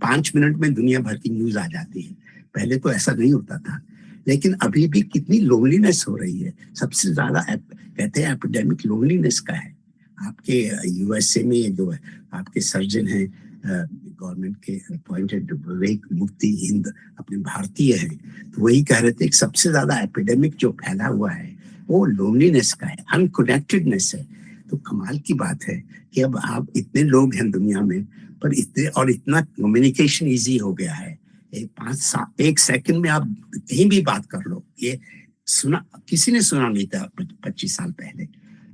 5 मिनट में दुनिया भर की न्यूज आ जाती है। पहले तो ऐसा नहीं होता था, लेकिन अभी भी कितनी लोनलीनेस हो रही है। सबसे ज्यादा कहते हैं एपिडेमिक लोनलीनेस का है। आपके यूएसए में जो है आपके सर्जन हैं गवर्नमेंट के अपॉइंटेड विवेक मुक्ति हिंद अपने भारतीय है, तो वही कह रहे थे कि सबसे ज्यादा एपिडेमिक जो फैला हुआ है वो लोनलीनेस का है, अनकनेक्टेडनेस है। तो कमाल की बात है कि अब आप इतने लोग हैं दुनिया में, पर इतने और इतना कम्युनिकेशन इजी हो गया है, एक सेकंड में आप कहीं भी बात कर लो। ये सुना किसी ने सुना नहीं था 25 साल पहले।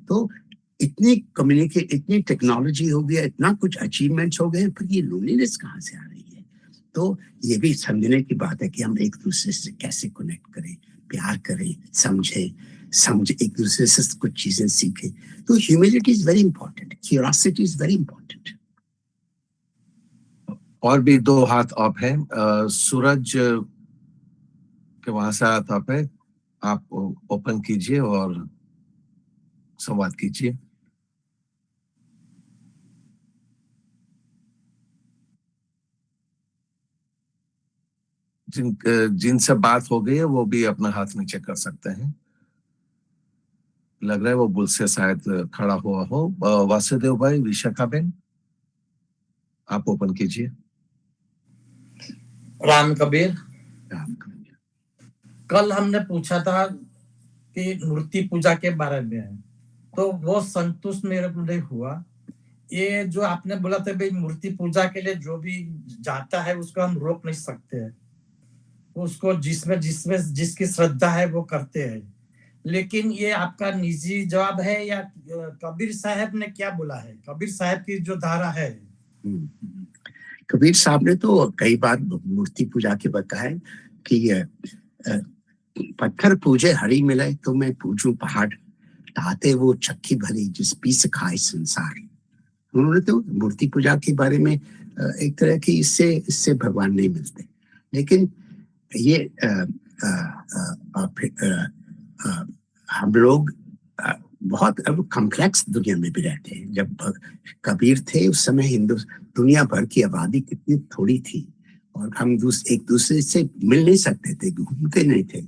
तो इतनी टेक्नोलॉजी हो गया, इतना कुछ अचीवमेंट्स हो गए, पर ये लोनलीनेस कहाँ से आ रही है? तो ये भी समझने की बात है कि हम एक दूसरे से कैसे कनेक्ट करें, प्यार करें, समझे एक दूसरे से कुछ चीजें सीखें। तो humility is very important, curiosity is very important. और भी 2 हाथ अप है। सूरज के वहां से हाथ अप है, आप ओपन कीजिए और संवाद कीजिए। जिनसे बात हो गई है वो भी अपना हाथ नीचे कर सकते हैं। लग रहा है वो बुल से शायद खड़ा हुआ हो। वासुदेव भाई, विशाखा बेन, आप ओपन कीजिए। राम कबीर, कल हमने पूछा था कि मूर्ति पूजा के बारे में, तो वो संतुष्ट मेरे को नहीं हुआ। ये जो आपने बोला था भाई मूर्ति पूजा के लिए जो भी जाता है उसको हम रोक नहीं सकते, उसको जिसमें जिसकी श्रद्धा है वो करते हैं। लेकिन ये आपका निजी जवाब है या कबीर साहब ने क्या बोला है? कबीर साहब की जो धारा है। कबीर साहब ने तो कई बार मूर्ति पूजा के बताया कि पत्थर पूजे हरि मिले तो मैं पूजूं पहाड़, ताते वो चक्की भली जिस पीस खाए संसार। उन्होंने तो मूर्ति पूजा के बारे में एक तरह की इससे भगवान नहीं मिलते। लेकिन ये हम लोग बहुत अब कॉम्प्लेक्स दुनिया में भी रहते हैं। जब कबीर थे उस समय दुनिया भर की आबादी कितनी थोड़ी थी और हम एक दूसरे से मिल नहीं सकते थे, घूमते नहीं थे।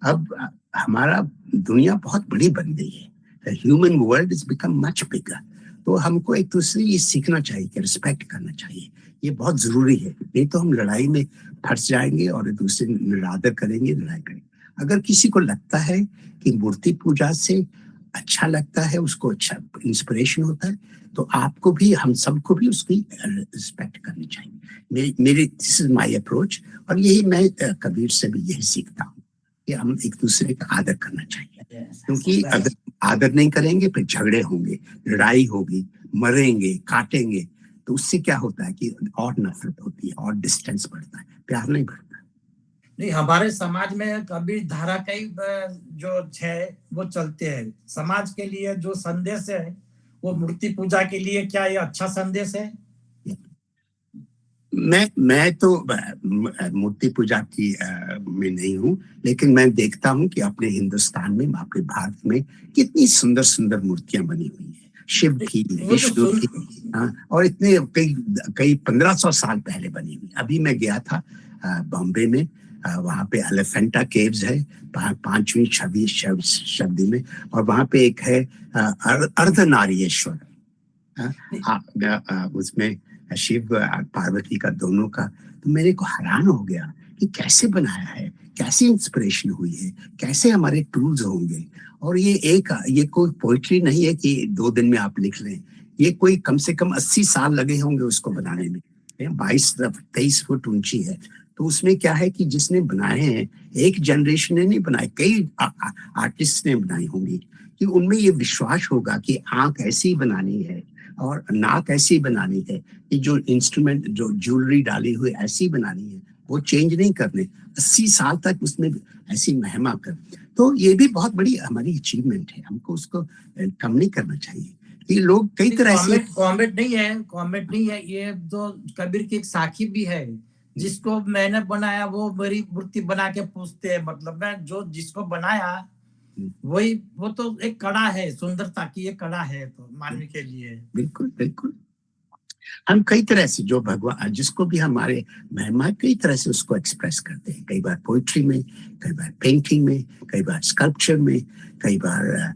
अब हमारा दुनिया बहुत बड़ी बन गई है, human world is become much bigger. तो हमको एक दूसरे ये सीखना चाहिए कि रिस्पेक्ट करना चाहिए, ये बहुत जरूरी है। नहीं तो हम लड़ाई में फंस जाएंगे और एक दूसरे निरादर करेंगे, लड़ाई करेंगे। अगर किसी को लगता है कि मूर्ति पूजा से अच्छा लगता है, उसको अच्छा इंस्पिरेशन होता है, तो आपको भी, हम सबको भी उसकी रिस्पेक्ट करनी चाहिए। मेरी दिस इज माय अप्रोच, और यही मैं कबीर से भी यही सीखता हूँ कि हम एक दूसरे का आदर करना चाहिए। क्योंकि अगर आदर नहीं करेंगे फिर झगड़े होंगे, लड़ाई होगी, मरेंगे, काटेंगे, तो उससे क्या होता है कि और नफरत होती है और डिस्टेंस बढ़ता है, प्यार नहीं बढ़ता। नहीं, हमारे समाज में कबीर धारा कई जो है वो चलते हैं। समाज के लिए जो संदेश है वो मूर्ति पूजा के लिए क्या ये अच्छा संदेश है? मैं तो मूर्ति पूजा की में नहीं हूँ, लेकिन मैं देखता हूँ कि अपने हिंदुस्तान में, अपने भारत में कितनी सुंदर सुंदर मूर्तियां बनी हुई है, शिव की, विष्णु की, और इतने कई 1500 साल पहले बनी हुई। अभी मैं गया था बॉम्बे में, वहां पे एलिफेंटा केव्स है 5वीं 6वीं शताब्दी में, और वहां पे एक है अर्धनारीश्वर, उसमें शिव पार्वती का दोनों का। तो मेरे को हैरान हो गया कि कैसे बनाया है, कैसे इंस्पिरेशन हुई है, कैसे हमारे टूल्स होंगे। और ये कोई पोइट्री नहीं है कि 2 दिन में आप लिख लें, ये कोई कम से कम 80 साल लगे होंगे उसको बनाने में। 22-23 फुट ऊंची है। तो उसमें क्या है कि जिसने बनाए हैं, एक जनरेशन ने नहीं बनाए, कई आर्टिस्ट ने बनाई होंगी, कि उनमें ये विश्वास होगा कि आंख ऐसी बनानी है और नाक ऐसी बनानी है, कि जो इंस्ट्रूमेंट, जो ज्वेलरी डाली हुई ऐसी बनानी है, वो चेंज नहीं करने, 80 साल तक उसमें ऐसी महिमा कर। तो ये भी बहुत बड़ी हमारी अचीवमेंट है, हमको उसको कम नहीं करना चाहिए। कि लोग कई तरह से कॉमेंट नहीं है, ये तो कबीर की एक साखी भी है, जिसको मैंने बनाया वो मेरी मूर्ति बना के पूछते हैं। मतलब मैं जो जिसको बनाया वही, वो तो एक कड़ा है, सुंदरता की एक कड़ा है तो मानने के लिए। बिल्कुल बिल्कुल। हम कई तरह से जो भगवान, जिसको भी हमारे महिमा, कई तरह से उसको एक्सप्रेस करते हैं। कई बार पोइट्री में, कई बार पेंटिंग में, कई बार स्कल्पचर में, कई बार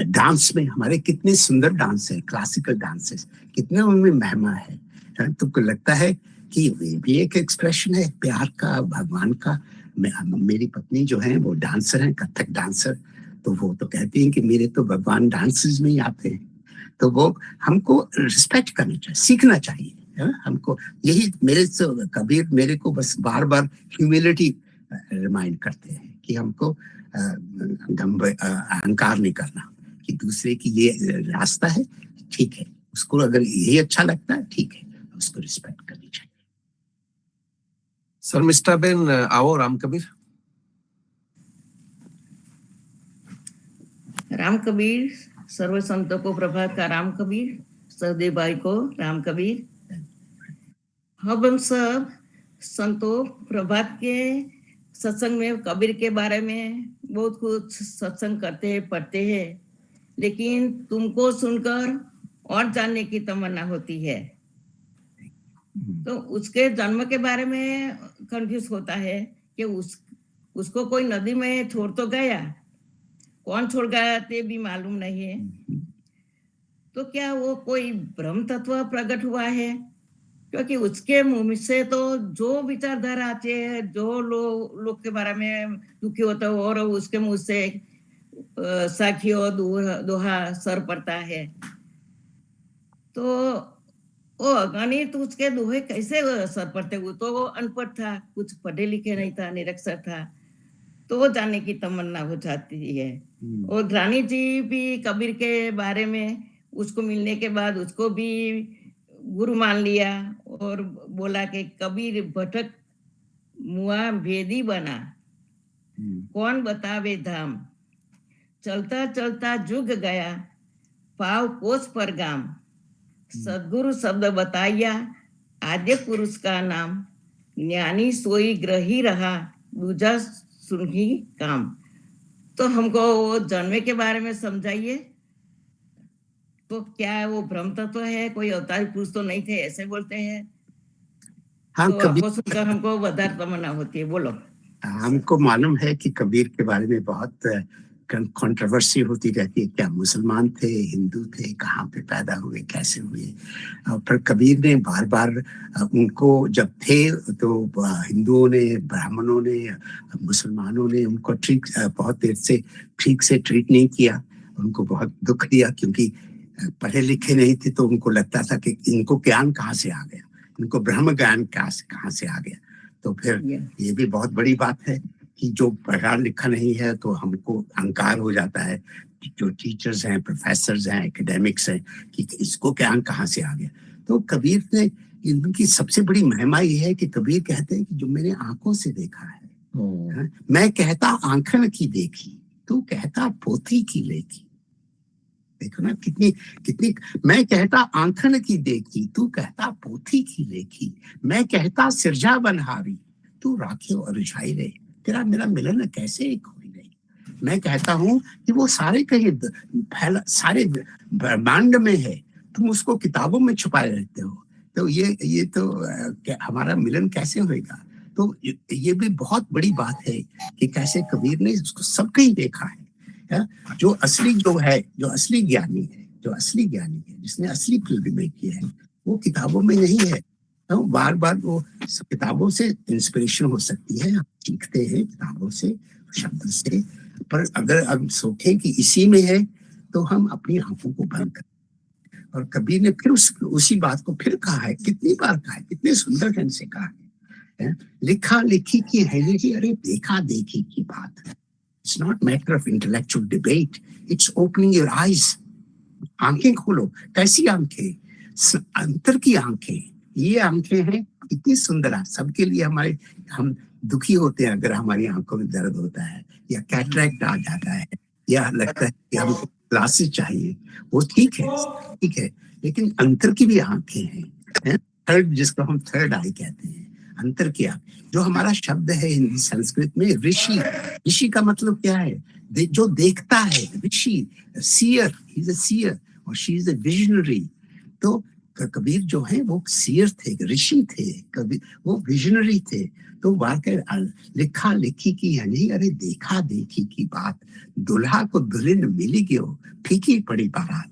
डांस में। हमारे कितने सुंदर डांस है, क्लासिकल डांसेस, कितने उनमें महिमा है। तुमको लगता है कि वे भी एक एक्सप्रेशन है प्यार का, भगवान का। मेरी पत्नी जो है वो डांसर है, कथक डांसर, तो वो तो कहती हैं कि मेरे तो भगवान डांसेस में ही आते हैं। तो वो हमको रिस्पेक्ट करना चाहिए, सीखना चाहिए, है ना? हमको यही मेरे से कबीर मेरे को बस बार बार ह्यूमिलिटी रिमाइंड करते हैं कि हमको अहंकार नहीं करना, कि दूसरे की ये रास्ता है, ठीक है, उसको अगर यही अच्छा लगता है, ठीक है, उसको रिस्पेक्ट करनी चाहिए। शर्मिष्ठा बेन, आओ राम कबीर। राम कबीर, सर्व संतों को प्रभात का राम कबीर, सहदेव भाई को राम कबीर। अब हम सब संतों प्रभात के सत्संग में कबीर के बारे में बहुत कुछ सत्संग करते हैं, पढ़ते हैं, लेकिन तुमको सुनकर और जानने की तमन्ना होती है। तो उसके जन्म के बारे में कंफ्यूज होता है कि उसको कोई नदी में छोड़ तो गया, कौन छोड़ गया ते भी मालूम नहीं है। तो क्या वो कोई ब्रह्म तत्व प्रकट हुआ है? क्योंकि उसके मुंह से तो जो विचारधारा आती है, जो लोग के बारे में दुखी होता है, और उसके मुंह से साखी और दोहा सर पड़ता है। तो वो अगणित उसके दोहे कैसे सर पड़ते? वो तो अनपढ़ था, कुछ पढ़े लिखे नहीं था, निरक्षर था। तो वो जानने की तमन्ना हो जाती है। और रानी जी भी कबीर के बारे में उसको मिलने के बाद उसको भी गुरु मान लिया और बोला कि कबीर भटक मुआ भेदी बना, कौन बतावे धाम, चलता चलता जुग गया, पाव कोस पर गाम, सदगुरु शब्द बताया, आद्य पुरुष का नाम, ज्ञानी सोई ग्रही रहा, दूजा सुनही काम। तो हमको वो जन्मे के बारे में समझाइए। तो क्या वो ब्रह्म तत्व है, कोई अवतारी पुरुष तो नहीं थे, ऐसे बोलते हैं। हाँ, तो आपको सुनकर हमको વધારે तमन्ना होती है। बोलो। हमको मालूम है कि कबीर के बारे में बहुत कंट्रोवर्सी होती रहती है, क्या मुसलमान थे, हिंदू थे, कहाँ पे पैदा हुए, कैसे हुए। पर कबीर ने बार बार उनको जब थे तो हिंदुओं ने, ब्राह्मणों ने, मुसलमानों ने उनको बहुत देर से ठीक से ट्रीट नहीं किया, उनको बहुत दुख दिया, क्योंकि पढ़े लिखे नहीं थे। तो उनको लगता था कि इनको ज्ञान कहाँ से आ गया, इनको ब्रह्म ज्ञान कहाँ से आ गया। तो फिर ये भी बहुत बड़ी बात है कि जो पढ़ा लिखा नहीं है तो हमको अहंकार हो जाता है, जो टीचर्स हैं, प्रोफेसर्स हैं, एकेडमिक्स हैं, कि इसको ज्ञान कहाँ से आ गया। तो कबीर ने, इनकी सबसे बड़ी महिमा ये है कि कबीर कहते हैं कि जो मैंने आंखों से देखा है, मैं कहता आंखन की देखी, तू कहता पोथी की लेखी। देखो ना कितनी मैं कहता आंखन की देखी, तू कहता पोथी की लेखी, मैं कहता सिरजा बनहारी, तू राखे और रिझाई रे, तेरा मेरा मिलन कैसे एक हुई नहीं। मैं कहता हूँ कि वो सारे कहीं फैला, सारे ब्रह्मांड में है, तुम उसको किताबों में छुपाए रहते हो। तो ये तो हमारा मिलन कैसे होएगा। तो ये भी बहुत बड़ी बात है कि कैसे कबीर ने उसको सब कहीं देखा है। जो असली ज्ञानी है, जिसने असली पिलग्रिमेज किया है, वो किताबों में नहीं है। तो बार बार वो किताबों से इंस्पिरेशन हो सकती है, हम सीखते हैं किताबों से, शब्द से, पर अगर हम सोचें कि इसी में है तो हम अपनी आंखों को बंद करें। और कबीर ने फिर उसी बात को फिर कहा है, कितनी बार कहा है, कितने सुंदर ढंग से कहा है। लिखा लिखी की है नहीं, अरे देखा देखी की बात है। It's not matter of intellectual debate. It's opening your eyes. आंखें खोलो। कैसी आंखें? अंतर की आंखें। ये आंखें हैं इतनी सुंदर, सबके लिए। हम दुखी होते हैं अगर हमारी आंखों में दर्द होता है, या कैटरैक्ट आ जाता है, या लगता है कि हमको ग्लासेस चाहिए, वो ठीक है, लेकिन अंतर की भी आंखें हैं। थर्ड, जिसको हम थर्ड आई कहते हैं, अंतर किया। जो हमारा शब्द है हिंदी संस्कृत में ऋषि का मतलब क्या है? जो देखता है, ऋषि, seer, he is a seer और शी इज अ विजनरी। तो कबीर जो है वो सीयर थे, ऋषि थे, कबीर वो विजनरी थे। तो वाकई लिखा लिखी की है नहीं, अरे देखा देखी की बात, दुल्हा को दुल्हन मिली क्यों, फीकी पड़ी बारात।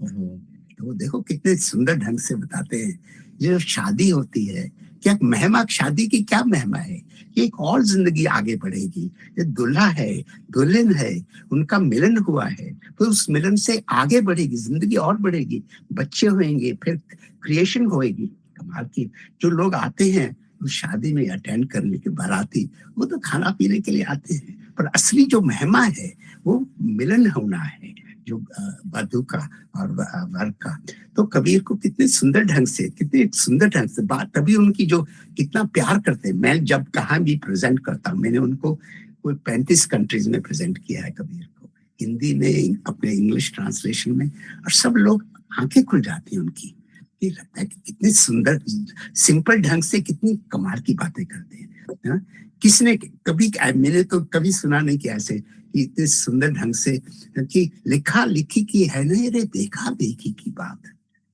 तो देखो कितने सुंदर ढंग से बताते हैं जो शादी होती है, क्या महिमा शादी की क्या महिमा है कि एक और जिंदगी आगे बढ़ेगी। ये दूल्हा है, दुल्हन है, उनका मिलन हुआ है, तो उस मिलन से आगे बढ़ेगी, जिंदगी और बढ़ेगी, बच्चे होंगे, फिर क्रिएशन होएगी। कमाल की जो लोग आते हैं उस शादी में अटेंड करने के बाराती, वो तो खाना पीने के लिए आते हैं, पर असली जो महिमा है वो मिलन होना है, जो वधू का और वर का। तो कबीर को कितने सुंदर ढंग से बात, तभी उनकी जो कितना प्यार करते हैं। मैं जब कहाँ भी प्रेजेंट करता हूँ, मैंने उनको कोई 35 कंट्रीज में प्रेजेंट किया है कबीर को, हिंदी में, अपने इंग्लिश ट्रांसलेशन में, और सब लोग आंखें खुल जाती हैं उनकी। ये लगता है कि कितने सुंदर सिंपल ढंग से कितनी कमाल की बातें करते हैं। किसने कभी, मैंने तो कभी सुना नहीं कि ऐसे इतने सुंदर ढंग से कि लिखा लिखी की है ना, अरे देखा देखी की बात,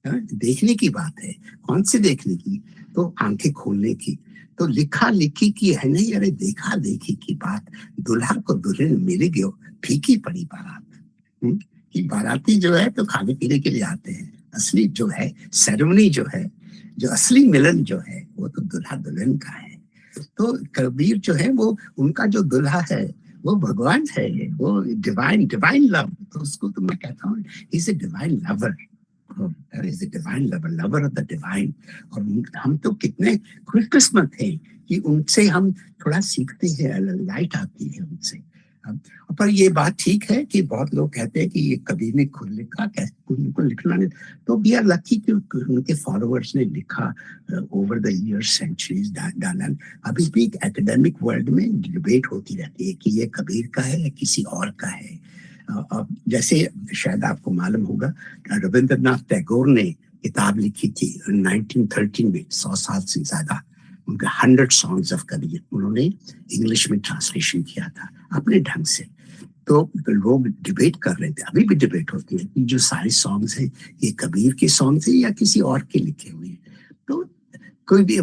देखने की बात है। कौन से देखने की? तो आंखें खोलने की। तो लिखा लिखी की है नहीं, अरे देखा देखी की बात। दुल्हा को दुल्हन मिल गयो, फीकी पड़ी बारात। कि बाराती जो है तो खाने पीने के लिए आते हैं, असली जो है सेरेमनी जो है, जो असली मिलन जो है, वो तो दुल्हा दुल्हन का है। तो कबीर जो है वो उनका जो दुल्हा है वो भगवान है, वो डिवाइन लव। तो उसको तो मैं कहता हूँ is a divine lover, is a divine lover, lover of the divine. और हम तो कितने खुशकिस्मत हैं कि उनसे हम थोड़ा सीखते हैं, लाइट आती है उनसे। पर ये बात ठीक है कि बहुत लोग कहते हैं कि ये कबीर ने खुद लिखा, कैसे उनको लिखना नहीं। तो वी आर लकी कि उनके फॉलोअर्स ने लिखा ओवर द ईयर्स, सेंचुरीज डाला। अभी भी एकेडमिक वर्ल्ड में डिबेट होती रहती है कि ये कबीर का है या किसी और का है। जैसे शायद आपको मालूम होगा, रविंद्रनाथ टैगोर ने किताब लिखी थी 1913 में, 100 साल से ज्यादा, उनका 100 सॉन्ग्स ऑफ कबीर उन्होंने इंग्लिश में ट्रांसलेशन किया था अपने ढंग से। तो लोग डिबेट कर रहे थे, अभी भी डिबेट होती है कि जो सारे सॉन्ग्स हैं ये कबीर के सॉन्ग्स हैं या किसी और के लिखे हुए हैं। तो कोई भी,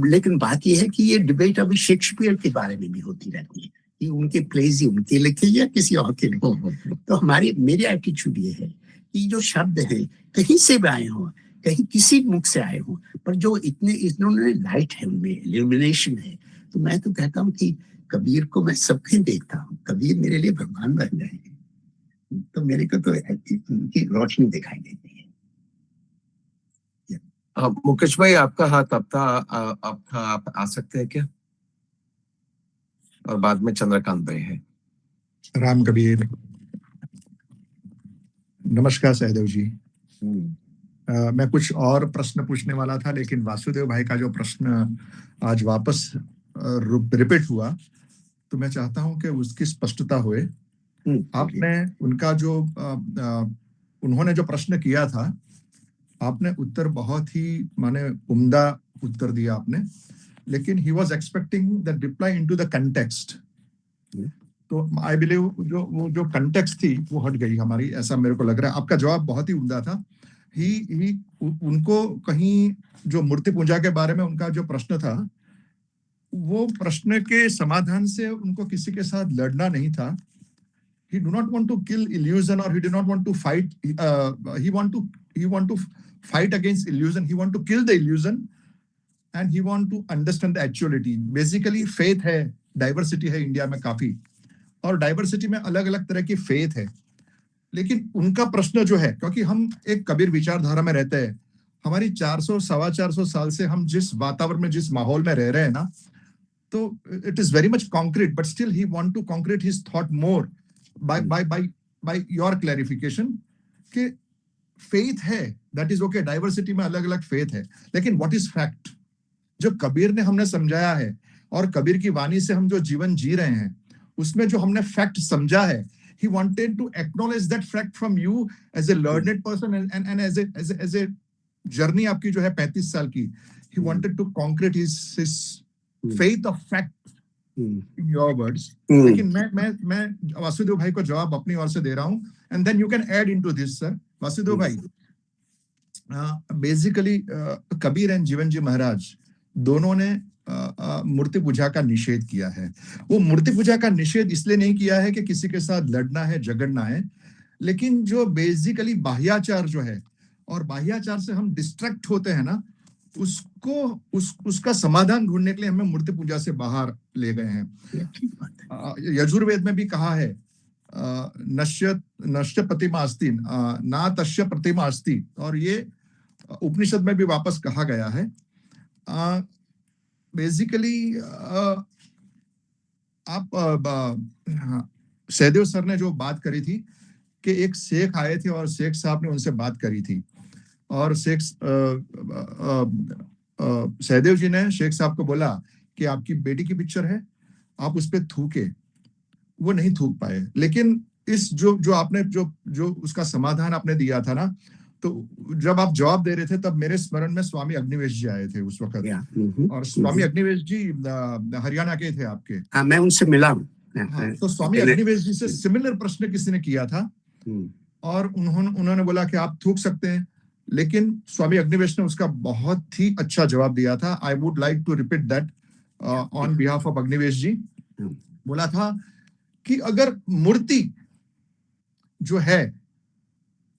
लेकिन बात यह है कि ये डिबेट अभी शेक्सपियर के बारे में भी होती रहती है कि उनके प्लेज ही उनके लिखे या किसी और के लिखे। तो मेरी एटीट्यूड ये है कि जो शब्द है कहीं से भी आए हों, कहीं किसी मुख से आए हों, पर जो इन्होंने लाइट है, उनमें इल्यूमिनेशन है। तो मैं तो कहता हूँ कि कबीर को मैं सबके देखता हूँ, कबीर मेरे लिए भगवान बन गए हैं। तो मेरे को तो उनकी रोशनी दिखाई देती है। मुकेश भाई, आपका हाथ अब था, आप आ सकते हैं क्या? और बाद में चंद्रकांत भाई है। राम कबीर। नमस्कार सहदेव जी। मैं कुछ और प्रश्न पूछने वाला था, लेकिन वासुदेव भाई का जो प्रश्न आज वापस रिपीट हुआ, तो मैं चाहता हूं कि उसकी स्पष्टता होए। आपने उनका जो उन्होंने जो प्रश्न किया था, आपने उत्तर बहुत ही माने उम्दा उत्तर दिया आपने, लेकिन he was expecting the reply into the context. तो आई बिलीव जो कंटेक्स्ट थी वो हट गई हमारी, ऐसा मेरे को लग रहा है। आपका जवाब बहुत ही उम्दा था। उनको कहीं जो मूर्ति पूजा के बारे में उनका जो प्रश्न था, वो प्रश्न के समाधान से उनको किसी के साथ लड़ना नहीं था। He do not want to kill illusion, or he do not want to fight. He want to fight against illusion. He want to kill the illusion, and he want to understand the actuality. Basically, faith है, diversity है India में काफी, और diversity में अलग अलग तरह की फेथ है। लेकिन उनका प्रश्न जो है, क्योंकि हम एक कबीर विचारधारा में रहते हैं, हमारी 400-425 साल से हम जिस वातावरण में, जिस माहौल में रह रहे हैं ना, तो it is very much concrete, but still he want to concrete his thought more by your clarification कि फेथ है, दैट इज ओके, डाइवर्सिटी में अलग अलग फेथ है, लेकिन व्हाट इज फैक्ट? जो कबीर ने हमने समझाया है और कबीर की वाणी से हम जो जीवन जी रहे हैं, उसमें जो हमने फैक्ट समझा है, he wanted to acknowledge that fact from you as a learned person and as a journey आपकी जो है 35 साल की, he wanted to concrete his faith of fact in your words. लेकिन मैं वासुदेव भाई को जवाब अपनी ओर से दे रहा हूं, and then you can add into this, sir. Vasudev भाई, बेसिकली कबीर एंड जीवन जी महाराज दोनों ने मूर्ति पूजा का निषेध किया है। वो मूर्ति पूजा का निषेध इसलिए नहीं किया है कि किसी के साथ लड़ना है, झगड़ना है, लेकिन जो बेसिकली बाह्याचार जो है, और बाह्याचार से हम डिस्ट्रैक्ट होते हैं ना, उसका समाधान ढूंढने के लिए हमें मूर्ति पूजा से बाहर ले गए हैं। ये ठीक बात है। यजुर्वेद में भी कहा है नश्य नश्य प्रतिमा अस्ति ना तस्य प्रतिमा अस्ति, और ये उपनिषद में भी वापस कहा गया है। बेसिकली आप सहदेव सर ने जो बात करी थी कि एक शेख आए थे और शेख साहब ने उनसे बात करी थी, और शेख सहदेव जी ने शेख साहब को बोला कि आपकी बेटी की पिक्चर है, आप उस पर थूके। वो नहीं थूक पाए, लेकिन इस जो आपने जो उसका समाधान आपने दिया था ना, तो जब आप जवाब दे रहे थे तब मेरे स्मरण में स्वामी अग्निवेश जी आए थे उस वक्त। और स्वामी अग्निवेश जी हरियाणा के थे आपके। हाँ, मैं उनसे मिला हूँ। हाँ, तो स्वामी अग्निवेश जी से सिमिलर प्रश्न किसी ने किया था, और उन्होंने बोला कि आप थूक सकते हैं, लेकिन स्वामी अग्निवेश ने उसका बहुत ही अच्छा जवाब दिया था। I would like to repeat that on behalf of Agnivesh ji. बोला था कि अगर मूर्ति जो है,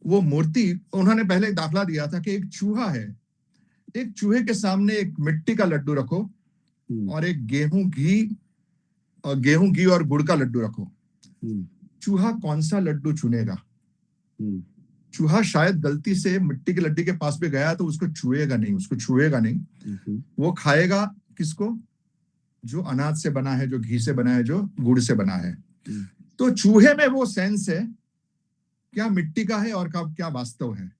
वो मूर्ति, उन्होंने पहले दाखला दिया था कि एक चूहा है, एक चूहे के सामने एक मिट्टी का लड्डू रखो और एक गेहूं घी और गुड़ का लड्डू रखो, चूहा कौन सा लड्डू चुनेगा? चूहा शायद गलती से मिट्टी के लड्डू के पास भी गया तो उसको छुएगा नहीं, वो खाएगा किसको? जो अनाज से बना है, जो घी से बना है, जो गुड़ से बना है। तो चूहे में वो सेंस है क्या मिट्टी का है और क्या वास्तव है।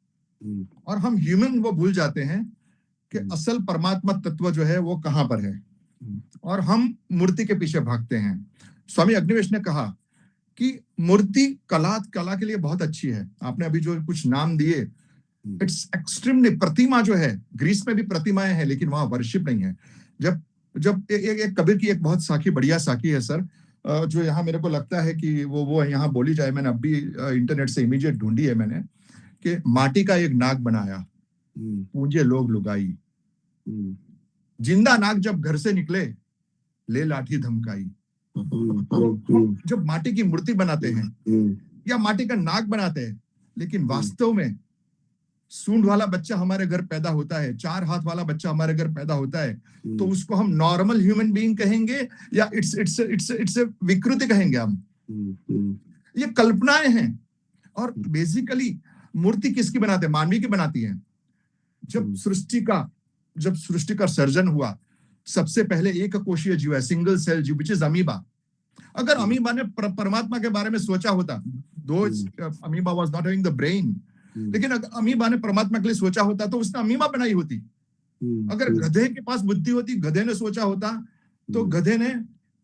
और हम ह्यूमन वो भूल जाते हैं कि असल परमात्मा तत्व जो है वो कहां पर है, और हम मूर्ति के पीछे भागते हैं। स्वामी अग्निवेश ने कहा कि मूर्ति कला के लिए बहुत अच्छी है। आपने अभी जो कुछ नाम दिए, इट्स एक्सट्रीमली, प्रतिमा जो है, ग्रीस में भी प्रतिमाएं हैं लेकिन वहां वर्शिप नहीं है। जब एक कबीर की एक बहुत बढ़िया साखी है सर, जो यहाँ मेरे को लगता है कि वो यहाँ बोली जाए। मैंने अभी इंटरनेट से इमीडिएट ढूंढी है मैंने, कि माटी का एक नाग बनाया, पूंजे लोग लुगाई, जिंदा नाग जब घर से निकले, ले लाठी धमकाई। तो जब माटी की मूर्ति बनाते हैं या माटी का नाग बनाते हैं, लेकिन वास्तव में सूंड वाला बच्चा हमारे घर पैदा होता है, 4 हाथ वाला बच्चा हमारे घर पैदा होता है, तो उसको हम नॉर्मल ह्यूमन बीइंग कहेंगे या इट्स विकृति कहेंगे हम? ये कल्पनाएं हैं। और बेसिकली मूर्ति किसकी बनाते हैं? मानवी की बनाती है। जब सृष्टि का सर्जन हुआ, सबसे पहले एक कोशीय जीव है, सिंगल सेल जीव, विच इज अमीबा। अगर अमीबा ने परमात्मा के बारे में सोचा होता, दो amoeba was not having the brain, लेकिन अगर अमीबा ने परमात्मा के लिए सोचा होता तो उसने अमीबा बनाई होती। अगर गधे के पास बुद्धि होती, गधे ने सोचा होता, तो गधे ने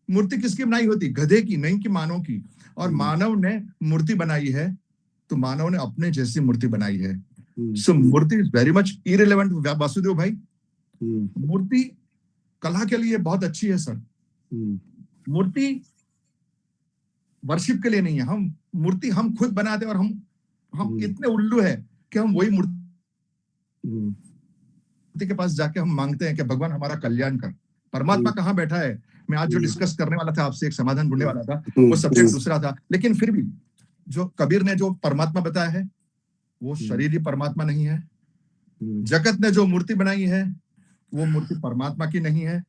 मूर्ति किसकी बनाई होती? गधे की, नहीं कि मानव की। और मानव ने मूर्ति बनाई है तो मानव ने अपने जैसी मूर्ति बनाई है। सो मूर्ति is very much irrelevant Vasudev भाई। मूर्ति कला के लिए बहुत अच्छी है सर। मूर्ति वर्शिप के लिए नहीं है। हम मूर्ति हम खुद बनाते, और हम इतने उल्लू है कि हम वही मूर्ति के पास जाके हम मांगते हैं कि भगवान हमारा कल्याण कर। परमात्मा कहाँ बैठा है? मैं आज जो डिस्कस करने वाला था आपसे, एक समाधान ढूंढने वाला था, वो सब्जेक्ट दूसरा था। लेकिन फिर भी जो कबीर ने जो परमात्मा बताया है, वो शरीर ही परमात्मा नहीं है। जगत ने जो मूर्ति बनाई है, वो मूर्ति परमात्मा की नहीं है।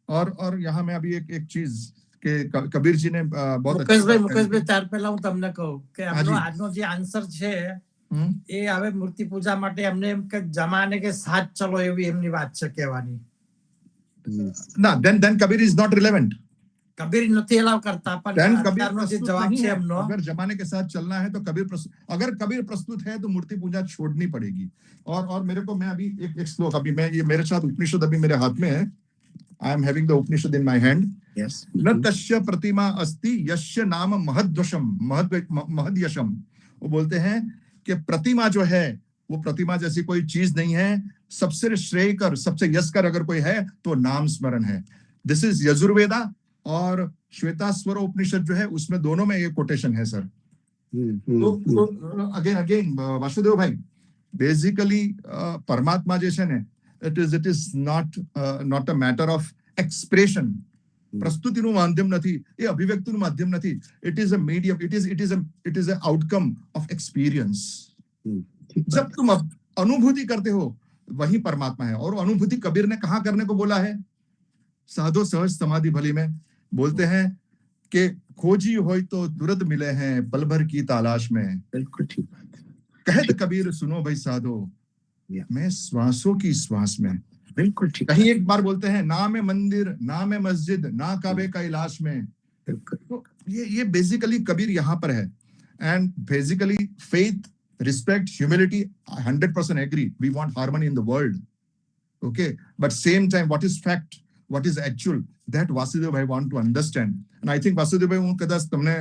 और यहाँ मैं अभी एक चीज કે કબીરજી ને બહુ મુકેશભાઈ ત્યાર પહેલા હું તમને કહું કે આજનો જે આન્સર છે એ હવે મૂર્તિ પૂજા માટે એમને એમ કે જમાને કે સાથ ચલો એવી એમની વાત છે કહેવાની. ના, then Kabir is not relevant. Kabir નથી અલાવ કરતા, પણ અત્યારનો જે જવાબ છે એમનો, अगर जमाने के साथ चलना है तो अगर कबीर प्रस्तुत है तो मूर्ति पूजा छोड़नी पड़ेगी. और मेरे को, मैं अभी एक श्लोक, अभी मैं ये मेरे साथ उपनिषद अभी मेरे हाथ में है. I am having the Upanishad in my hand. Yes. न तस्य प्रतिमा अस्ति यस्य नाम महद यशम. वो बोलते हैं कि प्रतिमा जो है, वो प्रतिमा जैसी कोई चीज नहीं है. सबसे श्रेय कर, सबसे यश कर अगर कोई है तो नाम स्मरण है. दिस इज यजुर्वेदा और श्वेतास्वर उपनिषद जो है, उसमें दोनों में ये कोटेशन है सर. तो अगेन वासुदेव भाई, बेसिकली परमात्मा जैसे ने, it is not a matter of expression. પ્રસ્તુતિનું માધ્યમ નથી, એ અભિવ્યક્તિનું માધ્યમ નથી. It is a medium, it is a outcome of experience. जब तुम अनुभूति करते हो वही परमात्मा है। और अनुभूति कबीर ने कहाँ करने को बोला है? साधो सहज समाधि भली में बोलते हैं कि खोजी होय तो तुरंत मिले हैं पल भर की तलाश में। बिल्कुल ठीक बात है। कहत कबीर सुनो भाई साधो, मैं श्वासों की श्वास में। बिल्कुल ठीक। कहीं एक बार बोलते हैं ना में मंदिर ना में मस्जिद ना काबे का इलाश में। तो ये बेसिकली कबीर यहाँ पर है। And basically faith, respect, humility, 100% agree, we want harmony in the world, okay, but same time what is fact, what is actual, that Vasudev bhai want to understand. And I think Vasudev ભાઈ, હું કદાચ તમને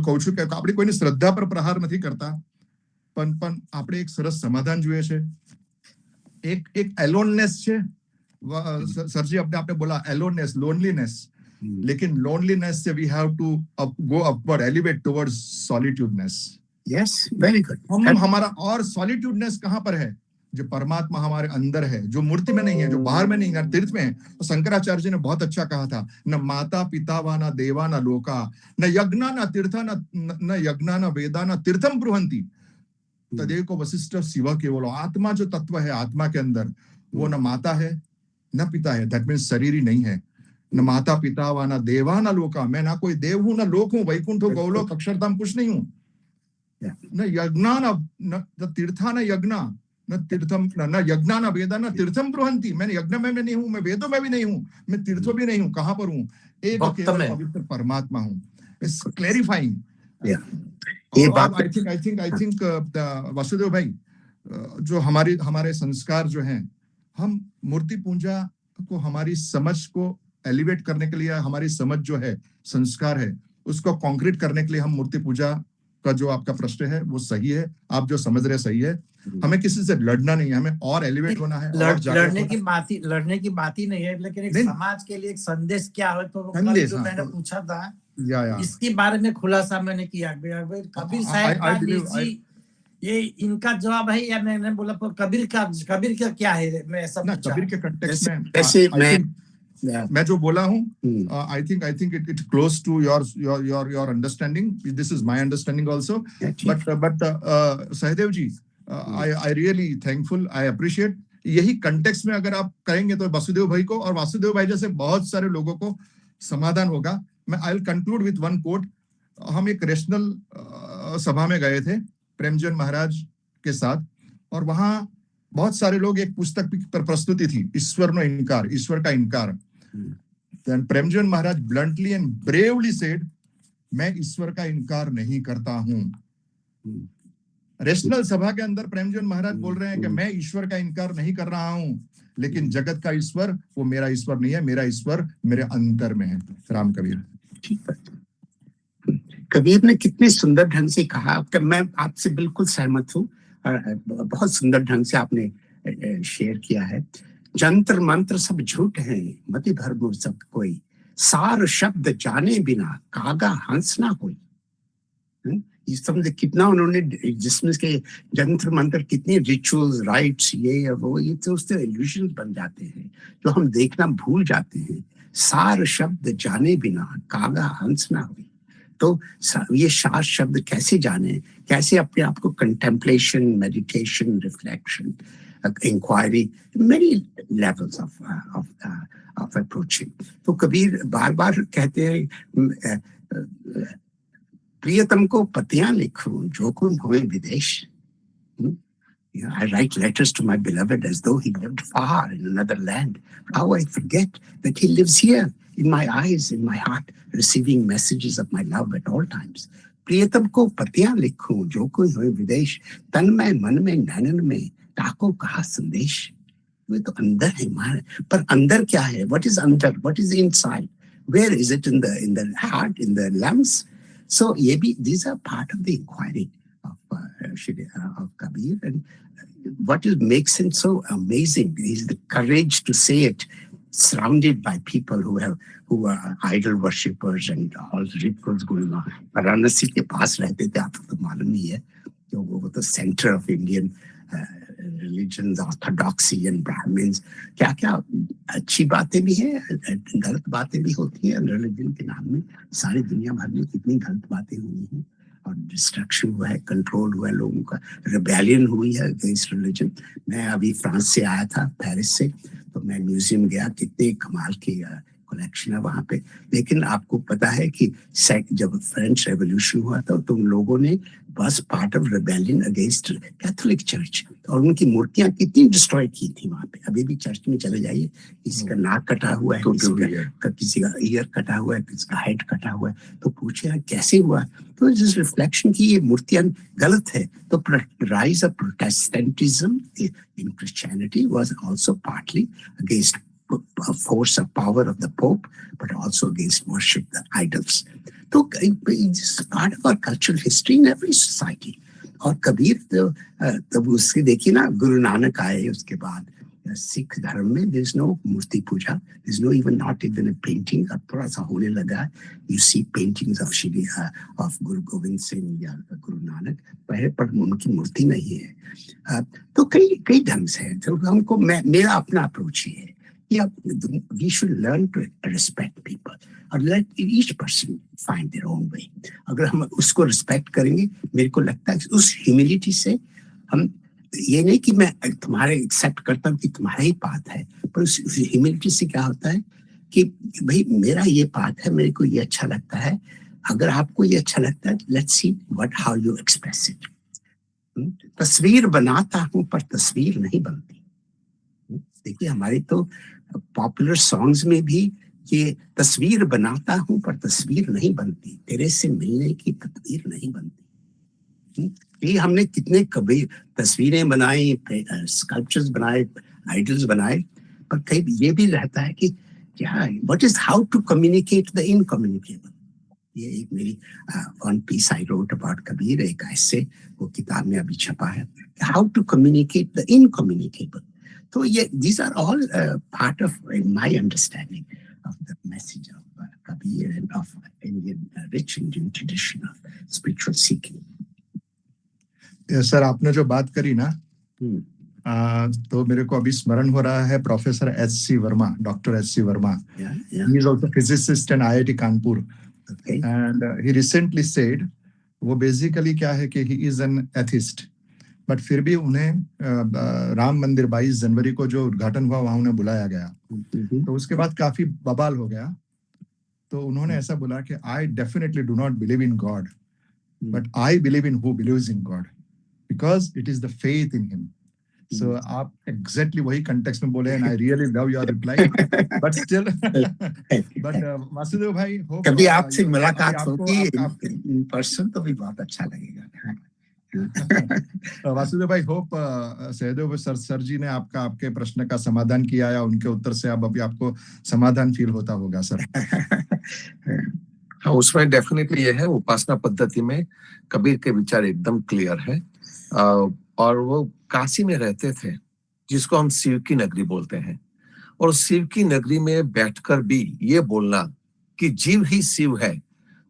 કહું છું કે આપણે કોઈની શ્રદ્ધા પર પ્રહાર નથી કરતા, પણ આપણે એક સરસ સમાધાન જોઈએ છે. એક એલોનનેસ છે સરજી, આપણે બોલા એલોનનેસ, લોનલીનેસ, लेकिन लोनलीनेस से we have to go upward, elevate towards solitudeness. Yes, very good. हमारा और सॉलिट्यूडनेस कहाँ पर है? जो परमात्मा हमारे अंदर है, जो मूर्ति में नहीं है, जो बाहर में नहीं है, तीर्थ में है. तो शंकराचार्य जी ने बहुत अच्छा कहा था, न माता पिता वा न देवा न लोका, न यज्ञा न तीर्था, न यज्ञा न वेदा न तीर्थम ब्रुवंती, तदेव को वशिष्ठ शिव केवल. आत्मा जो तत्व है आत्मा के अंदर, वो न माता है न पिता है, दैट मीन्स शरीर ही नहीं है. न माता पिता वा न देवा न लोका, मैं ना कोई देव हूं, न लोक हूं, वैकुंठ हो, गौलोक, अक्षरधाम, कुछ नहीं हूं. न यज्ञा न तीर्था न यज्ञा न तीर्थम, न यज्ञा न वेदा न तीर्थम ब्रुवंती. मैं यज्ञ में नहीं हूं, मैं वेदों में भी नहीं हूं, मैं तीर्थों भी नहीं हूं. कहां पर हूं? एक केवल पवित्र परमात्मा हूं. It's clarifying. ये बात आई थिंक वासुदेव भाई, जो हमारे संस्कार जो हैं, हम मूर्ति पूजा को हमारी समझ को एलिवेट करने के लिए, हमारी समझ जो है संस्कार है, उसको कॉन्क्रीट करने के लिए हम मूर्ति पूजा का जो आपका प्रश्न है वो सही है, आप जो समझ रहे सही है. हमें किसी से लड़ना नहीं है, हमें और एलिवेट होना है. लड़ने की बात ही नहीं है, लेकिन एक समाज के लिए एक संदेश क्या है, तो कल जो मैंने पूछा था इसके बारे में खुलासा मैंने किया. कबीर साहब ये इनका जवाब है या मैंने बोला कबीर का क्या है? मैं ऐसा कबीर के कंटेक्स्ट में मैं जो बोला हूँ, I think it close to your understanding. This is my understanding also. But Sahdev ji, I really thankful, I appreciate. यही कंटेक्स्ट में अगर आप कहेंगे तो वासुदेव भाई को और वासुदेव भाई जैसे बहुत सारे लोगों को समाधान होगा. मैं I will conclude with one quote. हम एक रेशनल सभा में गए थे प्रेमचंद महाराज के साथ, और वहां बहुत सारे लोग, एक पुस्तक पर प्रस्तुति थी, ईश्वर नो इनकार, ईश्वर का इनकार. Then Premchand Maharaj bluntly and bravely said, मैं ईश्वर का इनकार नहीं करता हूं. रेशनल सभा के अंदर प्रेमचंद महाराज बोल रहे हैं कि मैं ईश्वर का इनकार नहीं कर रहा हूं, लेकिन जगत का ईश्वर वो मेरा ईश्वर नहीं है, मेरा ईश्वर मेरे अंतर में है. राम कबीर. कबीर ने कितने सुंदर ढंग से कहा कि मैं आपसे बिल्कुल सहमत हूँ. बहुत सुंदर ढंग से आपने शेयर किया है. जंत्र मंत्र सब झूठ है, मति भर सब कोई, सार शब्द जाने बिना कागा हंस ना कोई. ये समझे कितना उन्होंने, जिसमें के जंत्र मंत्र कितने रिचुअल्स, राइट्स, ये वो, ये तो उससे इल्यूशंस बन जाते हैं जो हम देखना भूल जाते हैं. सार शब्द जाने बिना कागा हंस ना हुई. तो ये सार शब्द कैसे जाने, कैसे अपने आप को contemplation, meditation, reflection, inquiry, many levels of approaching. तो कबीर बार बार कहते हैं, प्रियतम को पतियां लिखूं जो कोई होए विदेश. I write letters to my beloved as though he lived far in another land. How I forget that he lives here in my eyes, in my heart, receiving messages of my love at all times. प्रियतम को पतियां लिखूं जो कोई होए विदेश, तन में मन में नैनन में ताको कहा संदेश. वे तो अंदर है हमारे, पर अंदर क्या है? What is under? What is inside? Where is it? In the heart, in the lungs? So ये भी, these are part of the inquiry of Kabir. And what makes him so amazing is the courage to say it, surrounded by people who are idol worshippers and all rituals going on. Varanasi के पास रहते थे, आपको तो मालूम ही है, तो वो तो centre of Indian religion, orthodoxy and Brahmins. क्या क्या अच्छी बातें भी हैं, गलत बातें भी होती हैं रिलीजन के नाम में. सारी दुनिया भर में कितनी गलत बातें हुई हैं, और डिस्ट्रक्शन हुआ है, कंट्रोल हुआ है लोगों का, रिबेलियन हुई है अगेंस्ट रिलीजन। मैं अभी फ्रांस से आया था, पेरिस से, तो मैं म्यूजियम गया, कितने कमाल की कलेक्शन है वहां पे। लेकिन आपको पता है कि जब फ्रेंच रेवोल्यूशन हुआ था तो उन लोगों ने बस part of rebellion against Catholic church, और उनकी मूर्तियां कितनी डिस्ट्रॉय की थी वहां पे। अभी भी चर्च में चले जाइए, किसी का नाक कटा हुआ है, किसी का ईयर कटा हुआ है, किसी का हेड कटा हुआ है, तो पूछे यार कैसे हुआ। तो जिस रिफ्लेक्शन की ये मूर्तियां गलत है। तो rise of Protestantism in Christianity was also partly against force of power of the Pope, but also against worship the idols. So it's part of our cultural history in every society. और कबीर तब उसके देखिए ना, गुरु नानक आए उसके बाद सिख धर्म में there is no Murthy Puja, there is no even not even a painting। अब थोड़ा सा होने लगा, you see paintings of Shri of गुरु गोविंद सिंह या गुरु नानक, पहले पर उनकी मूर्ति नहीं है। तो कई ढंग से तो हमको मेरा अपना अप्रोच ही है। We should learn to respect people and let each person find their own way. अगर हम उसको respect करेंगे, मेरे को लगता है उस humility से हम, ये नहीं कि मैं तुम्हारे accept करता हूँ कि तुम्हारा ही पाथ है, पर उस humility से क्या होता है कि भाई मेरा ये पाथ है, मेरे को ये अच्छा लगता है, अगर आपको ये अच्छा लगता है, let's see how you express it। तस्वीर बनाता हूँ पर तस्वीर नहीं बनती। देखिए हमारे तो पॉपुलर सॉन्ग्स में भी ये तस्वीर बनाता हूं पर तस्वीर नहीं बनती, तेरे से मिलने की तस्वीर नहीं बनती। ये हमने कितने कभी तस्वीरें बनाई, स्कल्पचर्स बनाए, आइडल्स बनाए, पर कई ये भी रहता है कि क्या what is how to communicate the incommunicable. ये एक मेरी one piece I wrote about Kabir, एक ऐसे, वो किताब में अभी छपा है, how to communicate the incommunicable. So yeah, these are all part of my understanding of the message of Kabir and of Indian rich Indian tradition of spiritual seeking. Sir आपने जो बात करी ना, तो मेरे को अभी स्मरण हो रहा है professor H C. Verma, doctor H C. Verma. He is also physicist in IIT Kanpur. Okay. And he recently said, वो बेसिकली क्या है कि he is an atheist. But फिर भी उन्हें राम मंदिर 22 जनवरी को जो उद्घाटन हुआ वहां उन्हें बुलाया गया, तो उसके बाद काफी बवाल हो गया। तो उन्होंने ऐसा बोला कि I definitely do not believe in God, but I believe in who believes in God, because it is the faith in him. So आप एग्जैक्टली वही कंटेक्स्ट में बोले, and I really love your reply. But still but Vasudev भाई, कभी आपसे मुलाकात होगी in person तो भी बहुत अच्छा लगेगा। वासुदेव भाई, होप सहदेव सर जी ने आपके प्रश्न का समाधान किया, या उनके उत्तर से अब अभी आपको समाधान फील होता होगा सर। हाँ, उसमें डेफिनेटली ये है, उपासना पद्धति में कबीर के विचार एकदम क्लियर है। और वो काशी में रहते थे, जिसको हम शिव की नगरी बोलते हैं, और शिव की नगरी में बैठकर भी ये बोलना कि जीव ही शिव है,